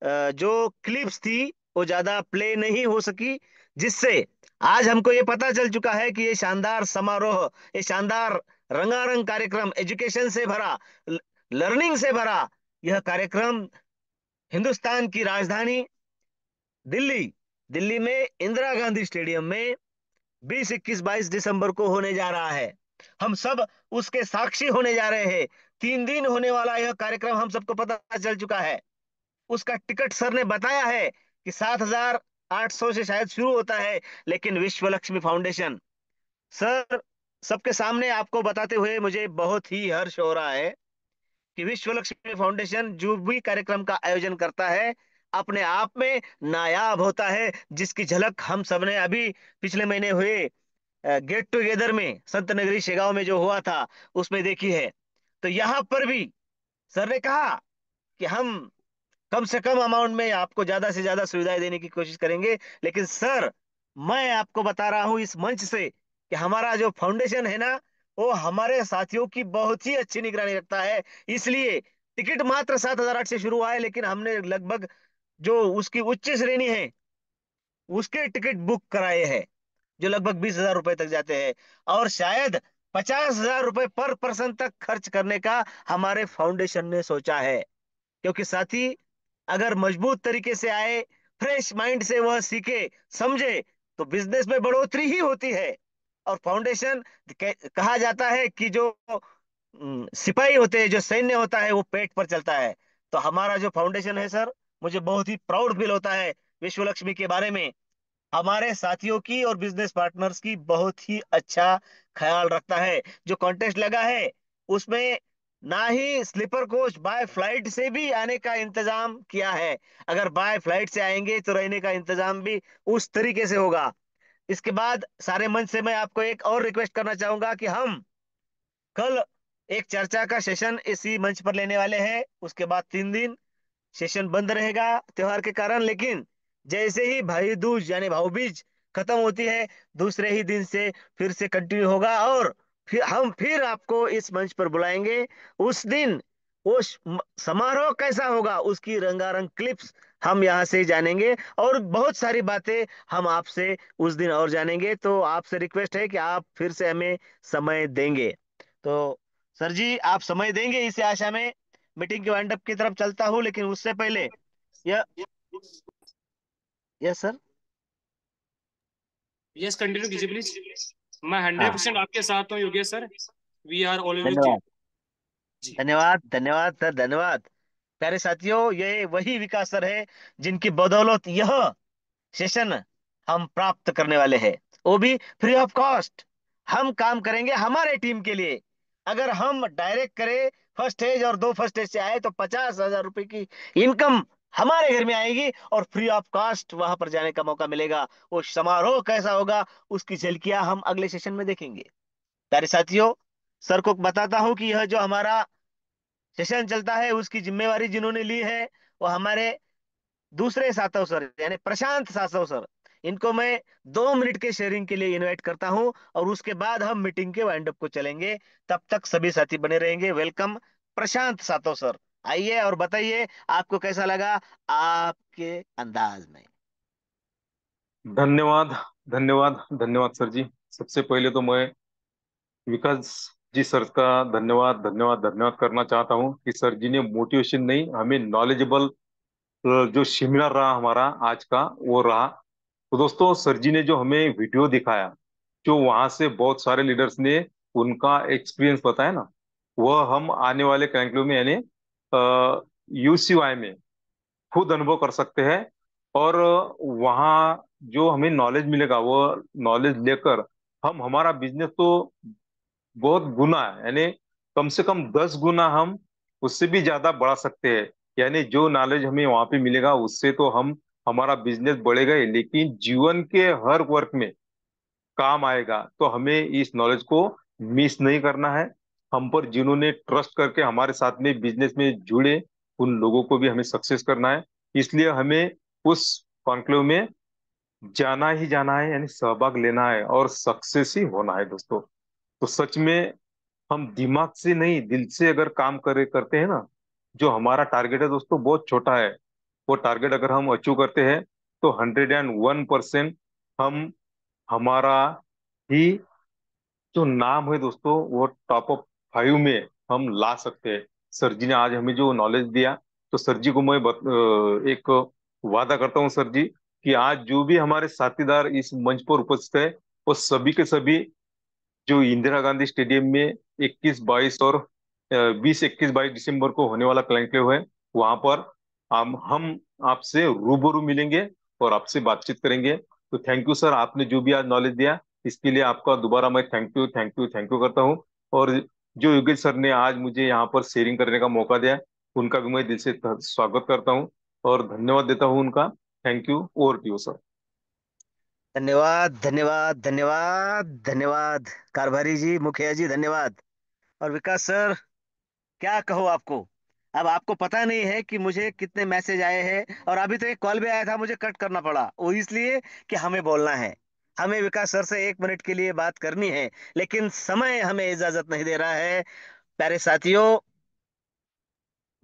जो क्लिप्स थी वो ज्यादा प्ले नहीं हो सकी, जिससे आज हमको ये पता चल चुका है कि ये शानदार समारोह, ये शानदार रंगारंग कार्यक्रम, एजुकेशन से भरा, लर्निंग से भरा यह कार्यक्रम हिंदुस्तान की राजधानी दिल्ली, दिल्ली में इंदिरा गांधी स्टेडियम में 20, 21, 22 दिसंबर को होने जा रहा है। हम सब उसके साक्षी होने जा रहे हैं। 3 दिन होने वाला यह कार्यक्रम हम सबको पता चल चुका है। उसका टिकट सर ने बताया है कि 7,800 से शायद शुरू होता है, लेकिन विश्व लक्ष्मी फाउंडेशन, सर, सबके सामने आपको बताते हुए मुझे बहुत ही हर्ष हो रहा है कि विश्व लक्ष्मी फाउंडेशन जो भी कार्यक्रम का आयोजन करता है अपने आप में नायाब होता है, जिसकी झलक हम सबने अभी पिछले महीने हुए गेट टुगेदर में संत नगरी शेगांव में जो हुआ था उसमें देखी है। तो यहाँ पर भी सर ने कहा कि हम कम से कम अमाउंट में आपको ज्यादा से ज्यादा सुविधाएं देने की कोशिश करेंगे, लेकिन सर, मैं आपको बता रहा हूं इस मंच से कि हमारा जो फाउंडेशन है ना, वो हमारे साथियों की बहुत ही अच्छी निगरानी रखता है। इसलिए टिकट मात्र 7,800 से शुरू हुआ है, लेकिन हमने लगभग जो उसकी उच्च श्रेणी है उसके टिकट बुक कराए हैं, जो लगभग 20,000 रुपए तक जाते हैं, और शायद 50,000 रुपए पर पर्सन तक खर्च करने का हमारे फाउंडेशन ने सोचा है। क्योंकि साथी अगर मजबूत तरीके से आए, फ्रेश माइंड से वह सीखे समझे, तो बिजनेस में बढ़ोतरी ही होती है। और फाउंडेशन, कहा जाता है कि जो सिपाही होते हैं, जो सैन्य होता है, वो पेट पर चलता है। तो हमारा जो फाउंडेशन है सर, मुझे बहुत ही प्राउड फील होता है विश्व लक्ष्मी के बारे में। हमारे साथियों की और बिजनेस पार्टनर्स की बहुत ही अच्छा ख्याल रखता है। जो कॉन्टेस्ट लगा है उसमें ना ही स्लीपर कोच, बाय फ्लाइट से भी आने का इंतजाम किया है। अगर बाय फ्लाइट से आएंगे तो रहने का इंतजाम भी उस तरीके से होगा। इसके बाद सारे मंच से मैं आपको एक और रिक्वेस्ट करना चाहूंगा कि हम कल एक चर्चा का सेशन इसी मंच पर लेने वाले हैं। उसके बाद 3 दिन सेशन बंद रहेगा त्योहार के कारण, लेकिन जैसे ही भाई दूज यानी भाऊ बीज खत्म होती है, दूसरे ही दिन से फिर से कंटिन्यू होगा, और फिर हम फिर आपको इस मंच पर बुलाएंगे। उस दिन वो समारोह कैसा होगा उसकी रंगारंग क्लिप्स हम यहाँ से जानेंगे, और बहुत सारी बातें हम आपसे उस दिन और जानेंगे। तो आपसे रिक्वेस्ट है कि आप फिर से हमें समय देंगे। तो सर जी, आप समय देंगे इसी आशा में मीटिंग के वाइंड अप की तरफ चलता हूँ, लेकिन उससे पहले यह यस सर। यस, कंटिन्यू कीजिए प्लीज। मैं हाँ, 100% आपके साथ हूँ Yogesh sir. We are always with you. धन्यवाद धन्यवाद धन्यवाद सर, धन्यवाद। प्यारे साथियों, ये वही विकास सर है जिनकी बदौलत यह सेशन हम प्राप्त करने वाले हैं, वो भी फ्री ऑफ कॉस्ट। हम काम करेंगे हमारे टीम के लिए। अगर हम डायरेक्ट करें फर्स्ट स्टेज और 2 फर्स्ट स्टेज से आए तो 50,000 रुपए की इनकम हमारे घर में आएगी, और फ्री ऑफ कॉस्ट वहां पर जाने का मौका मिलेगा। वो समारोह कैसा होगा उसकी झलकियां हम अगले सेशन में देखेंगे। प्यारे साथियों, सर को बताता हूं कि यह जो हमारा सेशन चलता है उसकी जिम्मेवारी जिन्होंने ली है वो हमारे दूसरे सातव सर यानी प्रशांत सातव सर। इनको मैं 2 मिनट के शेयरिंग के लिए इनवाइट करता हूं, और उसके बाद हम मीटिंग के वाइंड अप को चलेंगे। तब तक सभी साथी बने रहेंगे। वेलकम प्रशांत सातव सर, आइए और बताइए आपको कैसा लगा आपके अंदाज में। धन्यवाद धन्यवाद धन्यवाद सर जी। सबसे पहले तो मैं विकास जी सर का धन्यवाद धन्यवाद धन्यवाद करना चाहता हूँ कि सर जी ने मोटिवेशन नहीं, हमें नॉलेजेबल जो सेमिनार रहा हमारा आज का वो रहा। तो दोस्तों, सर जी ने जो हमें वीडियो दिखाया, जो वहां से बहुत सारे लीडर्स ने उनका एक्सपीरियंस बताया ना, वह हम आने वाले कॉन्क्लेव में यानी यूसीवाई में खुद अनुभव कर सकते हैं। और वहाँ जो हमें नॉलेज मिलेगा वो नॉलेज लेकर हम हमारा बिजनेस तो बहुत गुना है, यानी कम से कम 10 गुना हम उससे भी ज्यादा बढ़ा सकते हैं। यानी जो नॉलेज हमें वहां पे मिलेगा उससे तो हम हमारा बिजनेस बढ़ेगा ही, लेकिन जीवन के हर वर्ग में काम आएगा। तो हमें इस नॉलेज को मिस नहीं करना है। हम पर जिन्होंने ट्रस्ट करके हमारे साथ में बिजनेस में जुड़े उन लोगों को भी हमें सक्सेस करना है। इसलिए हमें उस कॉन्क्लेव में जाना ही जाना है, यानी सहभाग लेना है और सक्सेस ही होना है दोस्तों। तो सच में हम दिमाग से नहीं दिल से अगर काम करते हैं ना, जो हमारा टारगेट है दोस्तों बहुत छोटा है, वो टारगेट अगर हम अचीव करते हैं तो 101% हम हमारा ही जो नाम है दोस्तों वो टॉप ऑफ 5 में हम ला सकते हैं। सर जी ने आज हमें जो नॉलेज दिया, तो सर जी को मैं एक वादा करता हूँ सर जी कि आज जो भी हमारे साथीदार इस मंच पर उपस्थित है वो सभी के सभी जो इंदिरा गांधी स्टेडियम में 21 22 और 20 21 22 दिसंबर को होने वाला क्लैंकलेव है, वहां पर हम आपसे रूबरू मिलेंगे और आपसे बातचीत करेंगे। तो थैंक यू सर, आपने जो भी आज नॉलेज दिया इसके लिए आपका दोबारा मैं thank you thank you thank you करता हूँ। और जो योगेश सर ने आज मुझे यहाँ पर शेयरिंग करने का मौका दिया, उनका भी मैं दिल से स्वागत करता हूँ और धन्यवाद देता हूँ उनका। Thank you. Over to you sir. धन्यवाद धन्यवाद धन्यवाद धन्यवाद कारभारी जी, मुखिया जी, धन्यवाद। और विकास सर, क्या कहो आपको। अब आपको पता नहीं है कि मुझे कितने मैसेज आए हैं, और अभी तो एक कॉल भी आया था, मुझे कट करना पड़ा, वो इसलिए कि हमें बोलना है। हमें विकास सर से 1 मिनट के लिए बात करनी है, लेकिन समय हमें इजाजत नहीं दे रहा है। प्यारे साथियों,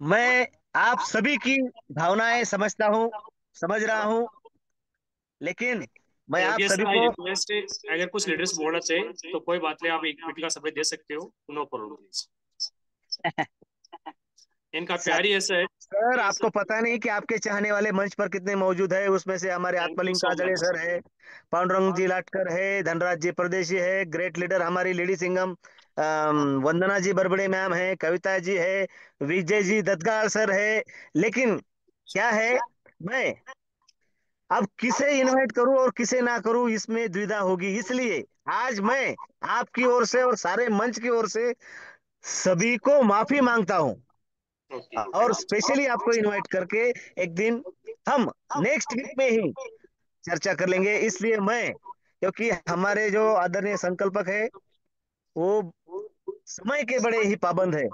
मैं आप सभी की भावनाएं समझता हूँ, समझ रहा हूँ, लेकिन मैं आप योगेश सभी सर, को रिक्वेस्ट है, अगर कुछ लीडर्स बोलना चाहे तो कोई बात नहीं, आप 1 मिनट का समय दे सकते हो, नो प्रॉब्लम। इनका प्यार ही ऐसा है। सर, आपको पता नहीं कि आपके चाहने वाले मंच पर कितने मौजूद है। उसमें से हमारे thank you Atmaling so Kajade much. Sir है, पांडुरंग जी लाटकर है, धनराज जी परदेशी है, ग्रेट लीडर हमारी लेडी सिंगम वंदना जी बरबड़े मैम है, कविता जी है, विजय जी दत्तगाल सर है। लेकिन क्या है, मैं अब किसे इनवाइट करूं और किसे ना करूं इसमें द्विधा होगी। इसलिए आज मैं आपकी ओर से और सारे मंच की ओर से सभी को माफी मांगता हूं, और स्पेशली आपको इनवाइट करके एक दिन हम नेक्स्ट वीक में ही चर्चा कर लेंगे। इसलिए मैं, क्योंकि हमारे जो आदरणीय संकल्पक है वो समय के बड़े ही पाबंद है,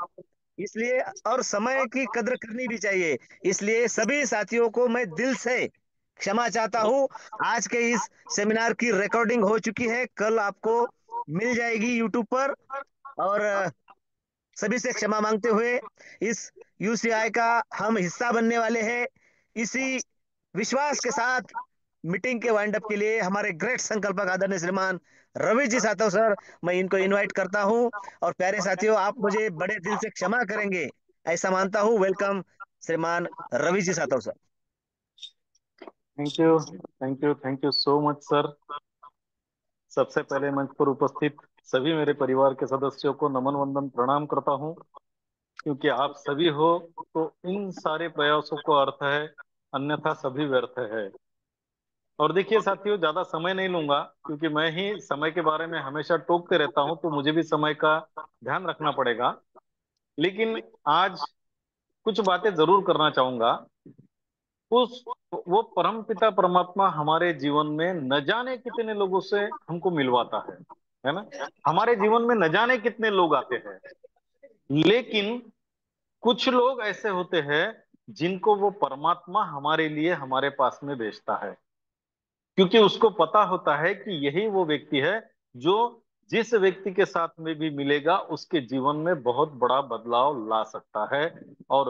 इसलिए और समय की कद्र करनी भी चाहिए। इसलिए सभी साथियों को मैं दिल से क्षमा चाहता हूं। आज के इस सेमिनार की रिकॉर्डिंग हो चुकी है, कल आपको मिल जाएगी यूट्यूब पर। और सभी से क्षमा मांगते हुए इस यूसीआई का हम हिस्सा बनने वाले हैं। इसी विश्वास के साथ मीटिंग के वाइंड अप के लिए हमारे ग्रेट संकल्पक आदरणीय श्रीमान रवि जी सातव सर, मैं इनको इनवाइट करता हूं। और प्यारे साथियों, आप मुझे बड़े दिल से क्षमा करेंगे, ऐसा मानता हूं। वेलकम श्रीमान Ravi ji Satav sir. Thank you, thank you, thank you so much sir. सबसे पहले मंच पर उपस्थित सभी मेरे परिवार के सदस्यों को नमन वंदन प्रणाम करता हूं, क्योंकि आप सभी हो तो इन सारे प्रयासों को अर्थ है, अन्यथा सभी व्यर्थ है। और देखिए साथियों, ज्यादा समय नहीं लूंगा, क्योंकि मैं ही समय के बारे में हमेशा टोकते रहता हूं, तो मुझे भी समय का ध्यान रखना पड़ेगा। लेकिन आज कुछ बातें जरूर करना चाहूंगा। उस वो परम पिता परमात्मा हमारे जीवन में न जाने कितने लोगों से हमको मिलवाता है ना। हमारे जीवन में न जाने कितने लोग आते हैं, लेकिन कुछ लोग ऐसे होते हैं जिनको वो परमात्मा हमारे लिए हमारे पास में भेजता है, क्योंकि उसको पता होता है कि यही वो व्यक्ति है जो जिस व्यक्ति के साथ में भी मिलेगा उसके जीवन में बहुत बड़ा बदलाव ला सकता है। और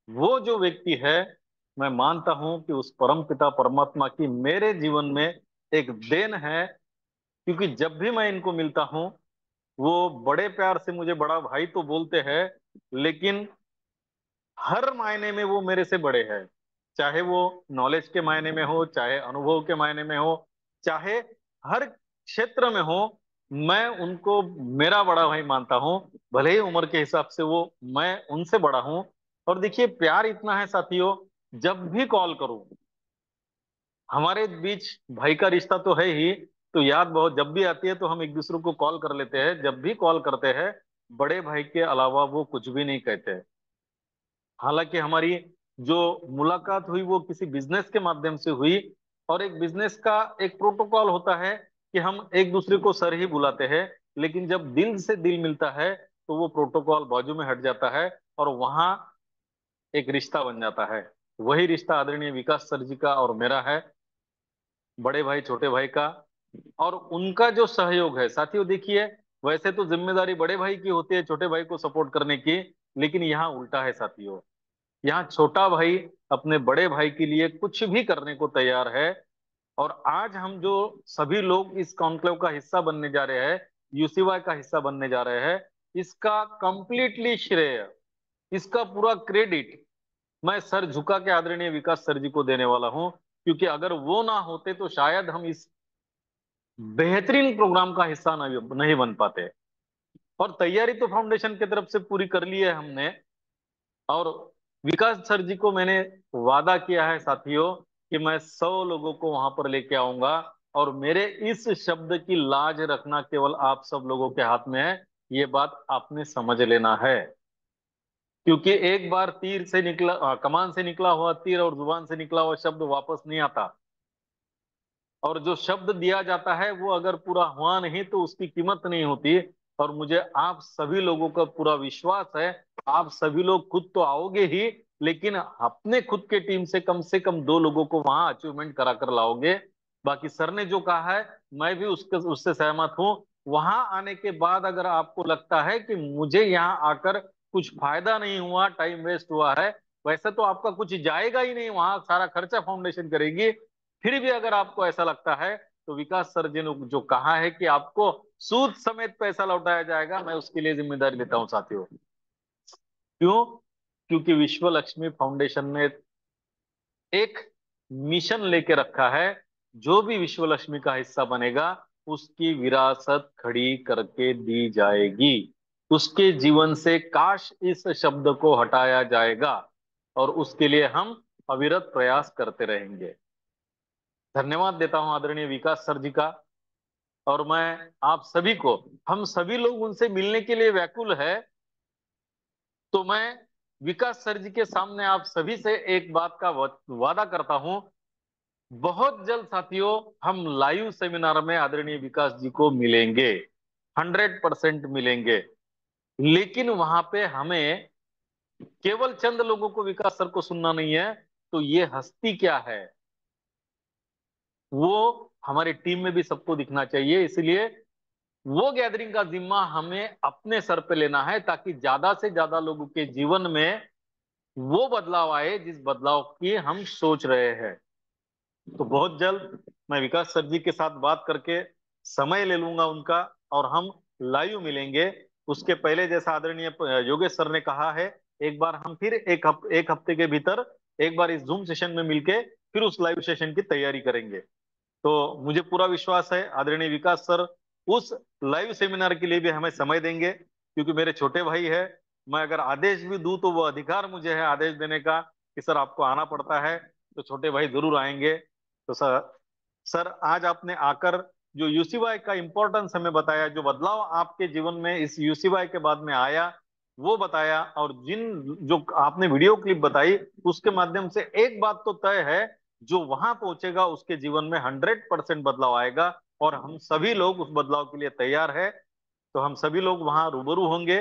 वो जो व्यक्ति है, मैं मानता हूं कि उस परम पिता परमात्मा की मेरे जीवन में एक देन है, क्योंकि जब भी मैं इनको मिलता हूं, वो बड़े प्यार से मुझे बड़ा भाई तो बोलते हैं, लेकिन हर मायने में वो मेरे से बड़े हैं। चाहे वो नॉलेज के मायने में हो, चाहे अनुभव के मायने में हो, चाहे हर क्षेत्र में हो, मैं उनको मेरा बड़ा भाई मानता हूं। भले ही उम्र के हिसाब से वो मैं उनसे बड़ा हूं। और देखिए, प्यार इतना है साथियों, जब भी कॉल करूं, हमारे बीच भाई का रिश्ता तो है ही, तो याद बहुत जब भी आती है तो हम एक दूसरे को कॉल कर लेते हैं। जब भी कॉल करते हैं, बड़े भाई के अलावा वो कुछ भी नहीं कहते। हालांकि हमारी जो मुलाकात हुई वो किसी बिजनेस के माध्यम से हुई, और एक बिजनेस का एक प्रोटोकॉल होता है कि हम एक दूसरे को सर ही बुलाते हैं, लेकिन जब दिल से दिल मिलता है तो वो प्रोटोकॉल बाजू में हट जाता है और वहां एक रिश्ता बन जाता है। वही रिश्ता आदरणीय विकास सर जी का और मेरा है, बड़े भाई छोटे भाई का। और उनका जो सहयोग है साथियों, देखिए, वैसे तो जिम्मेदारी बड़े भाई की होती है छोटे भाई को सपोर्ट करने की, लेकिन यहाँ उल्टा है साथियों। यहाँ छोटा भाई अपने बड़े भाई के लिए कुछ भी करने को तैयार है। और आज हम जो सभी लोग इस कॉन्क्लेव का हिस्सा बनने जा रहे हैं, यूसीवाई का हिस्सा बनने जा रहे हैं, इसका कंप्लीटली श्रेय, इसका पूरा क्रेडिट मैं सर झुका के आदरणीय विकास सर जी को देने वाला हूं, क्योंकि अगर वो ना होते तो शायद हम इस बेहतरीन प्रोग्राम का हिस्सा नहीं बन पाते। और तैयारी तो फाउंडेशन की तरफ से पूरी कर ली है हमने। और विकास सर जी को मैंने वादा किया है साथियों कि मैं 100 लोगों को वहां पर लेके आऊंगा, और मेरे इस शब्द की लाज रखना केवल आप सब लोगों के हाथ में है। ये बात आपने समझ लेना है, क्योंकि एक बार तीर से निकला कमान से निकला हुआ तीर और जुबान से निकला हुआ शब्द वापस नहीं आता। और जो शब्द दिया जाता है वो अगर पूरा हुआ नहीं तो उसकी कीमत नहीं होती। और मुझे आप सभी लोगों का पूरा विश्वास है, आप सभी लोग खुद तो आओगे ही, लेकिन अपने खुद के टीम से कम 2 लोगों को वहां अचीवमेंट करा कर लाओगे। बाकी सर ने जो कहा है मैं भी उससे सहमत हूं। वहां आने के बाद अगर आपको लगता है कि मुझे यहाँ आकर कुछ फायदा नहीं हुआ, टाइम वेस्ट हुआ है, वैसे तो आपका कुछ जाएगा ही नहीं, वहां सारा खर्चा फाउंडेशन करेगी। फिर भी अगर आपको ऐसा लगता है तो विकास सर जी ने जो कहा है कि आपको सूद समेत पैसा लौटाया जाएगा, मैं उसके लिए जिम्मेदारी लेता हूं साथियों। क्यों? क्योंकि विश्व लक्ष्मी फाउंडेशन ने एक मिशन लेके रखा है, जो भी विश्व लक्ष्मी का हिस्सा बनेगा उसकी विरासत खड़ी करके दी जाएगी। उसके जीवन से काश इस शब्द को हटाया जाएगा, और उसके लिए हम अविरत प्रयास करते रहेंगे। धन्यवाद देता हूं आदरणीय विकास सर जी का। और मैं आप सभी को, हम सभी लोग उनसे मिलने के लिए व्याकुल है, तो मैं विकास सर जी के सामने आप सभी से एक बात का वादा करता हूं, बहुत जल्द साथियों हम लाइव सेमिनार में आदरणीय विकास जी को मिलेंगे, 100% मिलेंगे। लेकिन वहां पे हमें केवल चंद लोगों को विकास सर को सुनना नहीं है, तो ये हस्ती क्या है वो हमारी टीम में भी सबको दिखना चाहिए। इसलिए वो गैदरिंग का जिम्मा हमें अपने सर पे लेना है, ताकि ज्यादा से ज्यादा लोगों के जीवन में वो बदलाव आए जिस बदलाव की हम सोच रहे हैं। तो बहुत जल्द मैं विकास सर जी के साथ बात करके समय ले लूंगा उनका, और हम लाइव मिलेंगे। उसके पहले जैसा आदरणीय योगेश सर ने कहा है, एक बार हम फिर एक हफ्ते के भीतर एक बार इस जूम सेशन में मिलके फिर उस लाइव सेशन की तैयारी करेंगे। तो मुझे पूरा विश्वास है आदरणीय विकास सर उस लाइव सेमिनार के लिए भी हमें समय देंगे, क्योंकि मेरे छोटे भाई है। मैं अगर आदेश भी दूं तो वो अधिकार मुझे है आदेश देने का कि सर आपको आना पड़ता है, तो छोटे भाई जरूर आएंगे। तो सर आज आपने आकर जो यूसीवाई का इंपॉर्टेंस हमें बताया, जो बदलाव आपके जीवन में इस यूसीवाई के बाद में आया वो बताया, और जो आपने वीडियो क्लिप बताई उसके माध्यम से एक बात तो तय है, जो वहां पहुंचेगा उसके जीवन में 100% बदलाव आएगा, और हम सभी लोग उस बदलाव के लिए तैयार है। तो हम सभी लोग वहां रूबरू होंगे।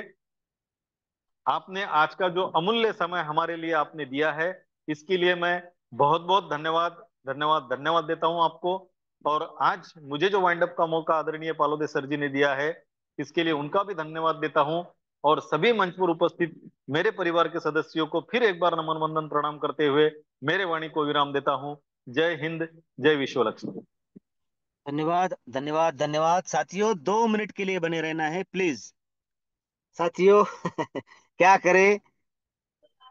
आपने आज का जो अमूल्य समय हमारे लिए आपने दिया है, इसके लिए मैं बहुत बहुत धन्यवाद देता हूं आपको। और आज मुझे जो वाइंड अप का मौका आदरणीय पालोदे सर जी ने दिया है, इसके लिए उनका भी धन्यवाद देता हूं। और सभी मंच पर उपस्थित मेरे परिवार के सदस्यों को फिर एक बार नमन वंदन प्रणाम करते हुए मेरे वाणी को विराम देता हूं। जय हिंद, जय विश्वलक्ष्मी। धन्यवाद धन्यवाद धन्यवाद। साथियों 2 मिनट के लिए बने रहना है प्लीज। साथियों क्या करें,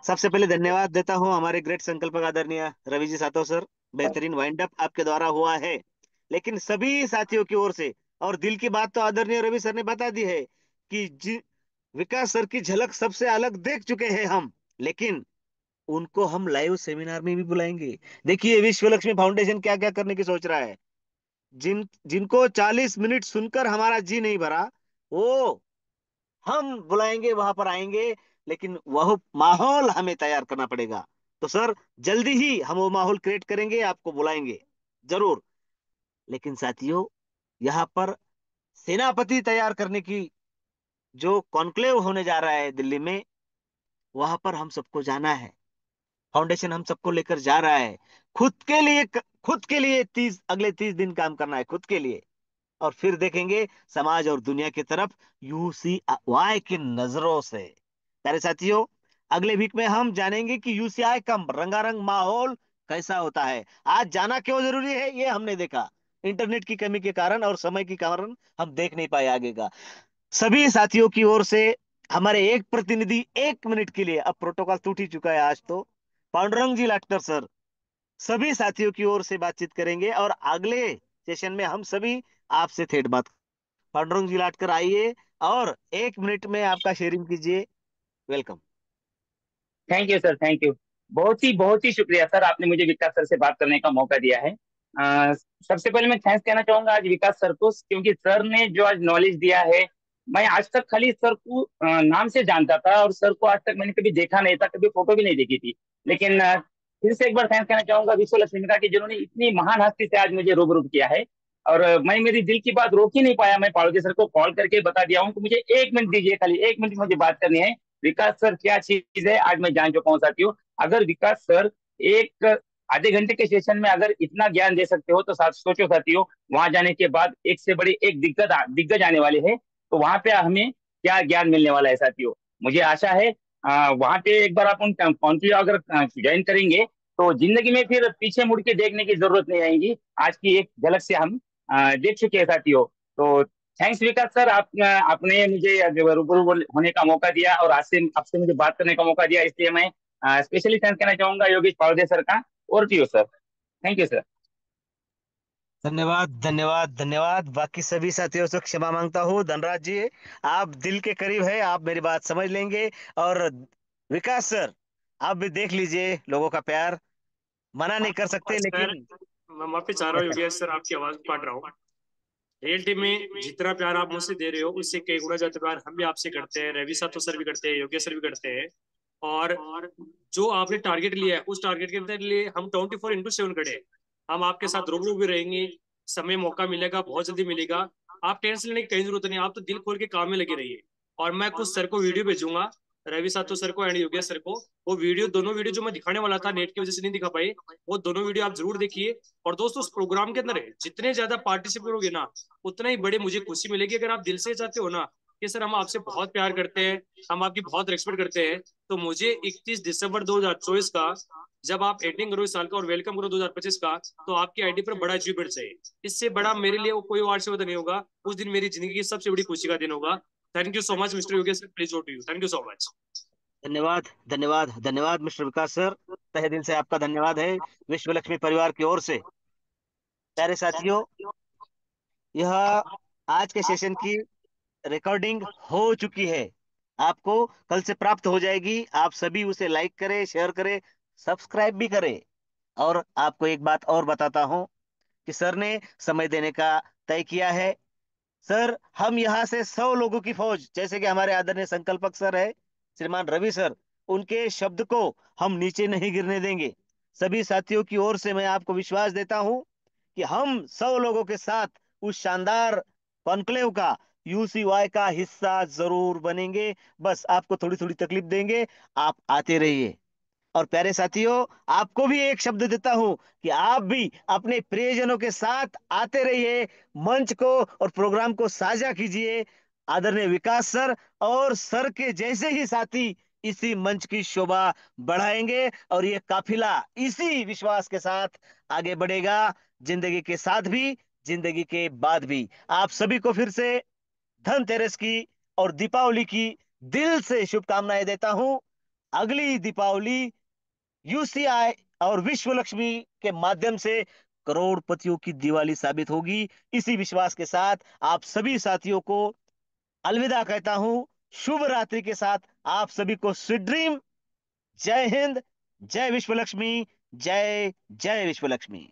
सबसे पहले धन्यवाद देता हूं हमारे ग्रेट संकल्पक आदरणीय रवि जी सातव सर। बेहतरीन वाइंड अप आपके द्वारा हुआ है, लेकिन सभी साथियों की ओर से, और दिल की बात तो आदरणीय रवि सर ने बता दी है कि विकास सर की झलक सबसे अलग देख चुके हैं हम, लेकिन उनको हम लाइव सेमिनार में भी बुलाएंगे। देखिए विश्व लक्ष्मी फाउंडेशन क्या क्या करने की सोच रहा है। जिनको 40 मिनट सुनकर हमारा जी नहीं भरा, वो हम बुलाएंगे, वहां पर आएंगे, लेकिन वह माहौल हमें तैयार करना पड़ेगा। तो सर जल्दी ही हम वो माहौल क्रिएट करेंगे, आपको बुलाएंगे जरूर। लेकिन साथियों यहाँ पर सेनापति तैयार करने की जो कॉन्क्लेव होने जा रहा है दिल्ली में, वहां पर हम सबको जाना है। फाउंडेशन हम सबको लेकर जा रहा है। खुद के लिए अगले 30 दिन काम करना है, खुद के लिए। और फिर देखेंगे समाज और दुनिया की तरफ यूसीआई की नजरों से। प्यारे साथियों, अगले वीक में हम जानेंगे कि यूसीआई का रंगारंग माहौल कैसा होता है। आज जाना क्यों जरूरी है ये हमने देखा, इंटरनेट की कमी के कारण और समय के कारण हम देख नहीं पाए आगे का। सभी साथियों की ओर से हमारे एक प्रतिनिधि 1 मिनट के लिए, अब प्रोटोकॉल टूट ही चुका है आज तो, पांडुरंग जी लाटकर सर सभी साथियों की ओर से बातचीत करेंगे, और अगले सेशन में हम सभी आपसे थेट बात। पांडुरंग जी लाटकर आइए और 1 मिनट में आपका शेयरिंग कीजिए। Welcome. Thank you sir, thank you. बहुत ही शुक्रिया सर, आपने मुझे विकास सर से बात करने का मौका दिया है। सबसे पहले मैं थैंक्स कहना चाहूंगा आज विकास सर को, क्योंकि सर ने जो आज नॉलेज दिया है, मैं आज तक खाली सर को नाम से जानता था, और सर को आज तक मैंने कभी देखा नहीं था, कभी फोटो भी नहीं देखी थी। लेकिन फिर से एक बार थैंक्स कहना चाहूंगा विश्व लक्ष्मी का, कि जिन्होंने इतनी महान हस्ती से आज मुझे रूबरू किया है। और मैं मेरी दिल की बात रोक ही नहीं पाया, मैं पाड़ोजी सर को कॉल करके बता दिया हूँ कि मुझे 1 मिनट दीजिए, खाली 1 मिनट मुझे बात करनी है। विकास सर क्या चीज है आज मैं जान चुका हूँ साथियों। अगर विकास सर एक आधे घंटे के सेशन में अगर इतना ज्ञान दे सकते हो, तो सोचो साथियों, वहां जाने के बाद एक से बड़े एक दिग्गज आने वाले हैं, तो वहां पे हमें क्या ज्ञान मिलने वाला है साथियों। मुझे आशा है वहां पे एक बार आप उन कॉन्क्लेव अगर ज्वाइन करेंगे, तो जिंदगी में फिर पीछे मुड़ के देखने की जरूरत नहीं आएगी। आज की एक झलक से हम देख चुके हैं साथियों। तो थैंक्स विकास सर, आपने मुझे रूबरू होने का मौका दिया, और आज से आपसे मुझे बात करने का मौका दिया, इसलिए मैं स्पेशली थैंक्स कहना चाहूंगा योगेश पावदे सर का। और to you sir, thank you sir. धन्यवाद धन्यवाद धन्यवाद। बाकी सभी साथियों से क्षमा मांगता हूँ। धनराज जी, आप दिल के करीब है, आप मेरी बात समझ लेंगे। और विकास सर, आप भी देख लीजिए लोगों का प्यार, मना नहीं कर सकते, लेकिन मैं माफी चाह रहा हूँ योगेश सर, आपकी आवाज काट रहा हूँ। रियलिटी में जितना प्यार आप मुझसे दे रहे हो, उससे कई गुना ज्यादा प्यार हम भी आपसे करते हैं, रवि साहब सर भी करते हैं, योगेश सर भी करते हैं। और जो आपने टारगेट लिया है, उस टारगेट के लिए हम 24/7 खड़े हैं। हम आपके साथ रूबरू भी रहेंगे, समय मौका मिलेगा, बहुत जल्दी मिलेगा। आप टेंशन लेने की कहीं जरूरत नहीं, आप तो दिल खोल के काम में लगे रहिए। और मैं कुछ सर को वीडियो भेजूंगा, रवि सातो सर को एंड योगेश सर को। वो वीडियो, दोनों वीडियो जो मैं दिखाने वाला था, नेट की वजह से नहीं दिखा पाई, वो दोनों वीडियो आप जरूर देखिए। और दोस्तों, उस प्रोग्राम के अंदर जितने ज्यादा पार्टिसिपेट करोगे ना, उतना ही बड़े मुझे खुशी मिलेगी। अगर आप दिल से चाहते हो ना कि सर हम आपसे बहुत प्यार करते हैं, हम आपकी बहुत रिस्पेक्ट करते हैं, तो मुझे 31 दिसंबर 2024 का जब आप एडिंग करो इस साल का और वेलकम करो 2025 का, तो आपकी आईडी पर बड़ा अचीवमेंट चाहिए। इससे बड़ा मेरे लिए कोई वार्षिक नहीं होगा। उस दिन मेरी जिंदगी की सबसे बड़ी खुशी का दिन होगा। Thank you so much mister Yogesh sir, please to you. Thank you so much. धन्यवाद, धन्यवाद, धन्यवाद मिस्टर विकास सर, तहे दिल से आपका धन्यवाद है विश्व लक्ष्मी परिवार की ओर से। प्यारे साथियों, यह आज के सेशन की रिकॉर्डिंग हो चुकी है, आपको कल से प्राप्त हो जाएगी। आप सभी उसे लाइक करें, शेयर करें, सब्सक्राइब भी करें। और आपको एक बात और बताता हूं कि सर ने समय देने का तय किया है। सर, हम यहाँ से 100 लोगों की फौज, जैसे कि हमारे आदरणीय संकल्पक सर है श्रीमान रवि सर, उनके शब्द को हम नीचे नहीं गिरने देंगे। सभी साथियों की ओर से मैं आपको विश्वास देता हूं कि हम 100 लोगों के साथ उस शानदार कॉन्क्लेव का, यूसीवाई का हिस्सा जरूर बनेंगे। बस आपको थोड़ी थोड़ी तकलीफ देंगे, आप आते रहिए। और प्यारे साथियों, आपको भी एक शब्द देता हूं कि आप भी अपने प्रियजनों के साथ आते रहिए, मंच को और प्रोग्राम को साझा कीजिए। आदरणीय विकास सर और सर के जैसे ही साथी इसी मंच की शोभा बढ़ाएंगे और ये काफिला इसी विश्वास के साथ आगे बढ़ेगा, जिंदगी के साथ भी, जिंदगी के बाद भी। आप सभी को फिर से धनतेरस की और दीपावली की दिल से शुभकामनाएं देता हूं। अगली दीपावली यूसीआई और विश्व लक्ष्मी के माध्यम से करोड़पतियों की दिवाली साबित होगी। इसी विश्वास के साथ आप सभी साथियों को अलविदा कहता हूं। शुभ रात्रि के साथ आप सभी को स्वीट ड्रीम। जय हिंद, जय विश्व लक्ष्मी, जय जय विश्व लक्ष्मी।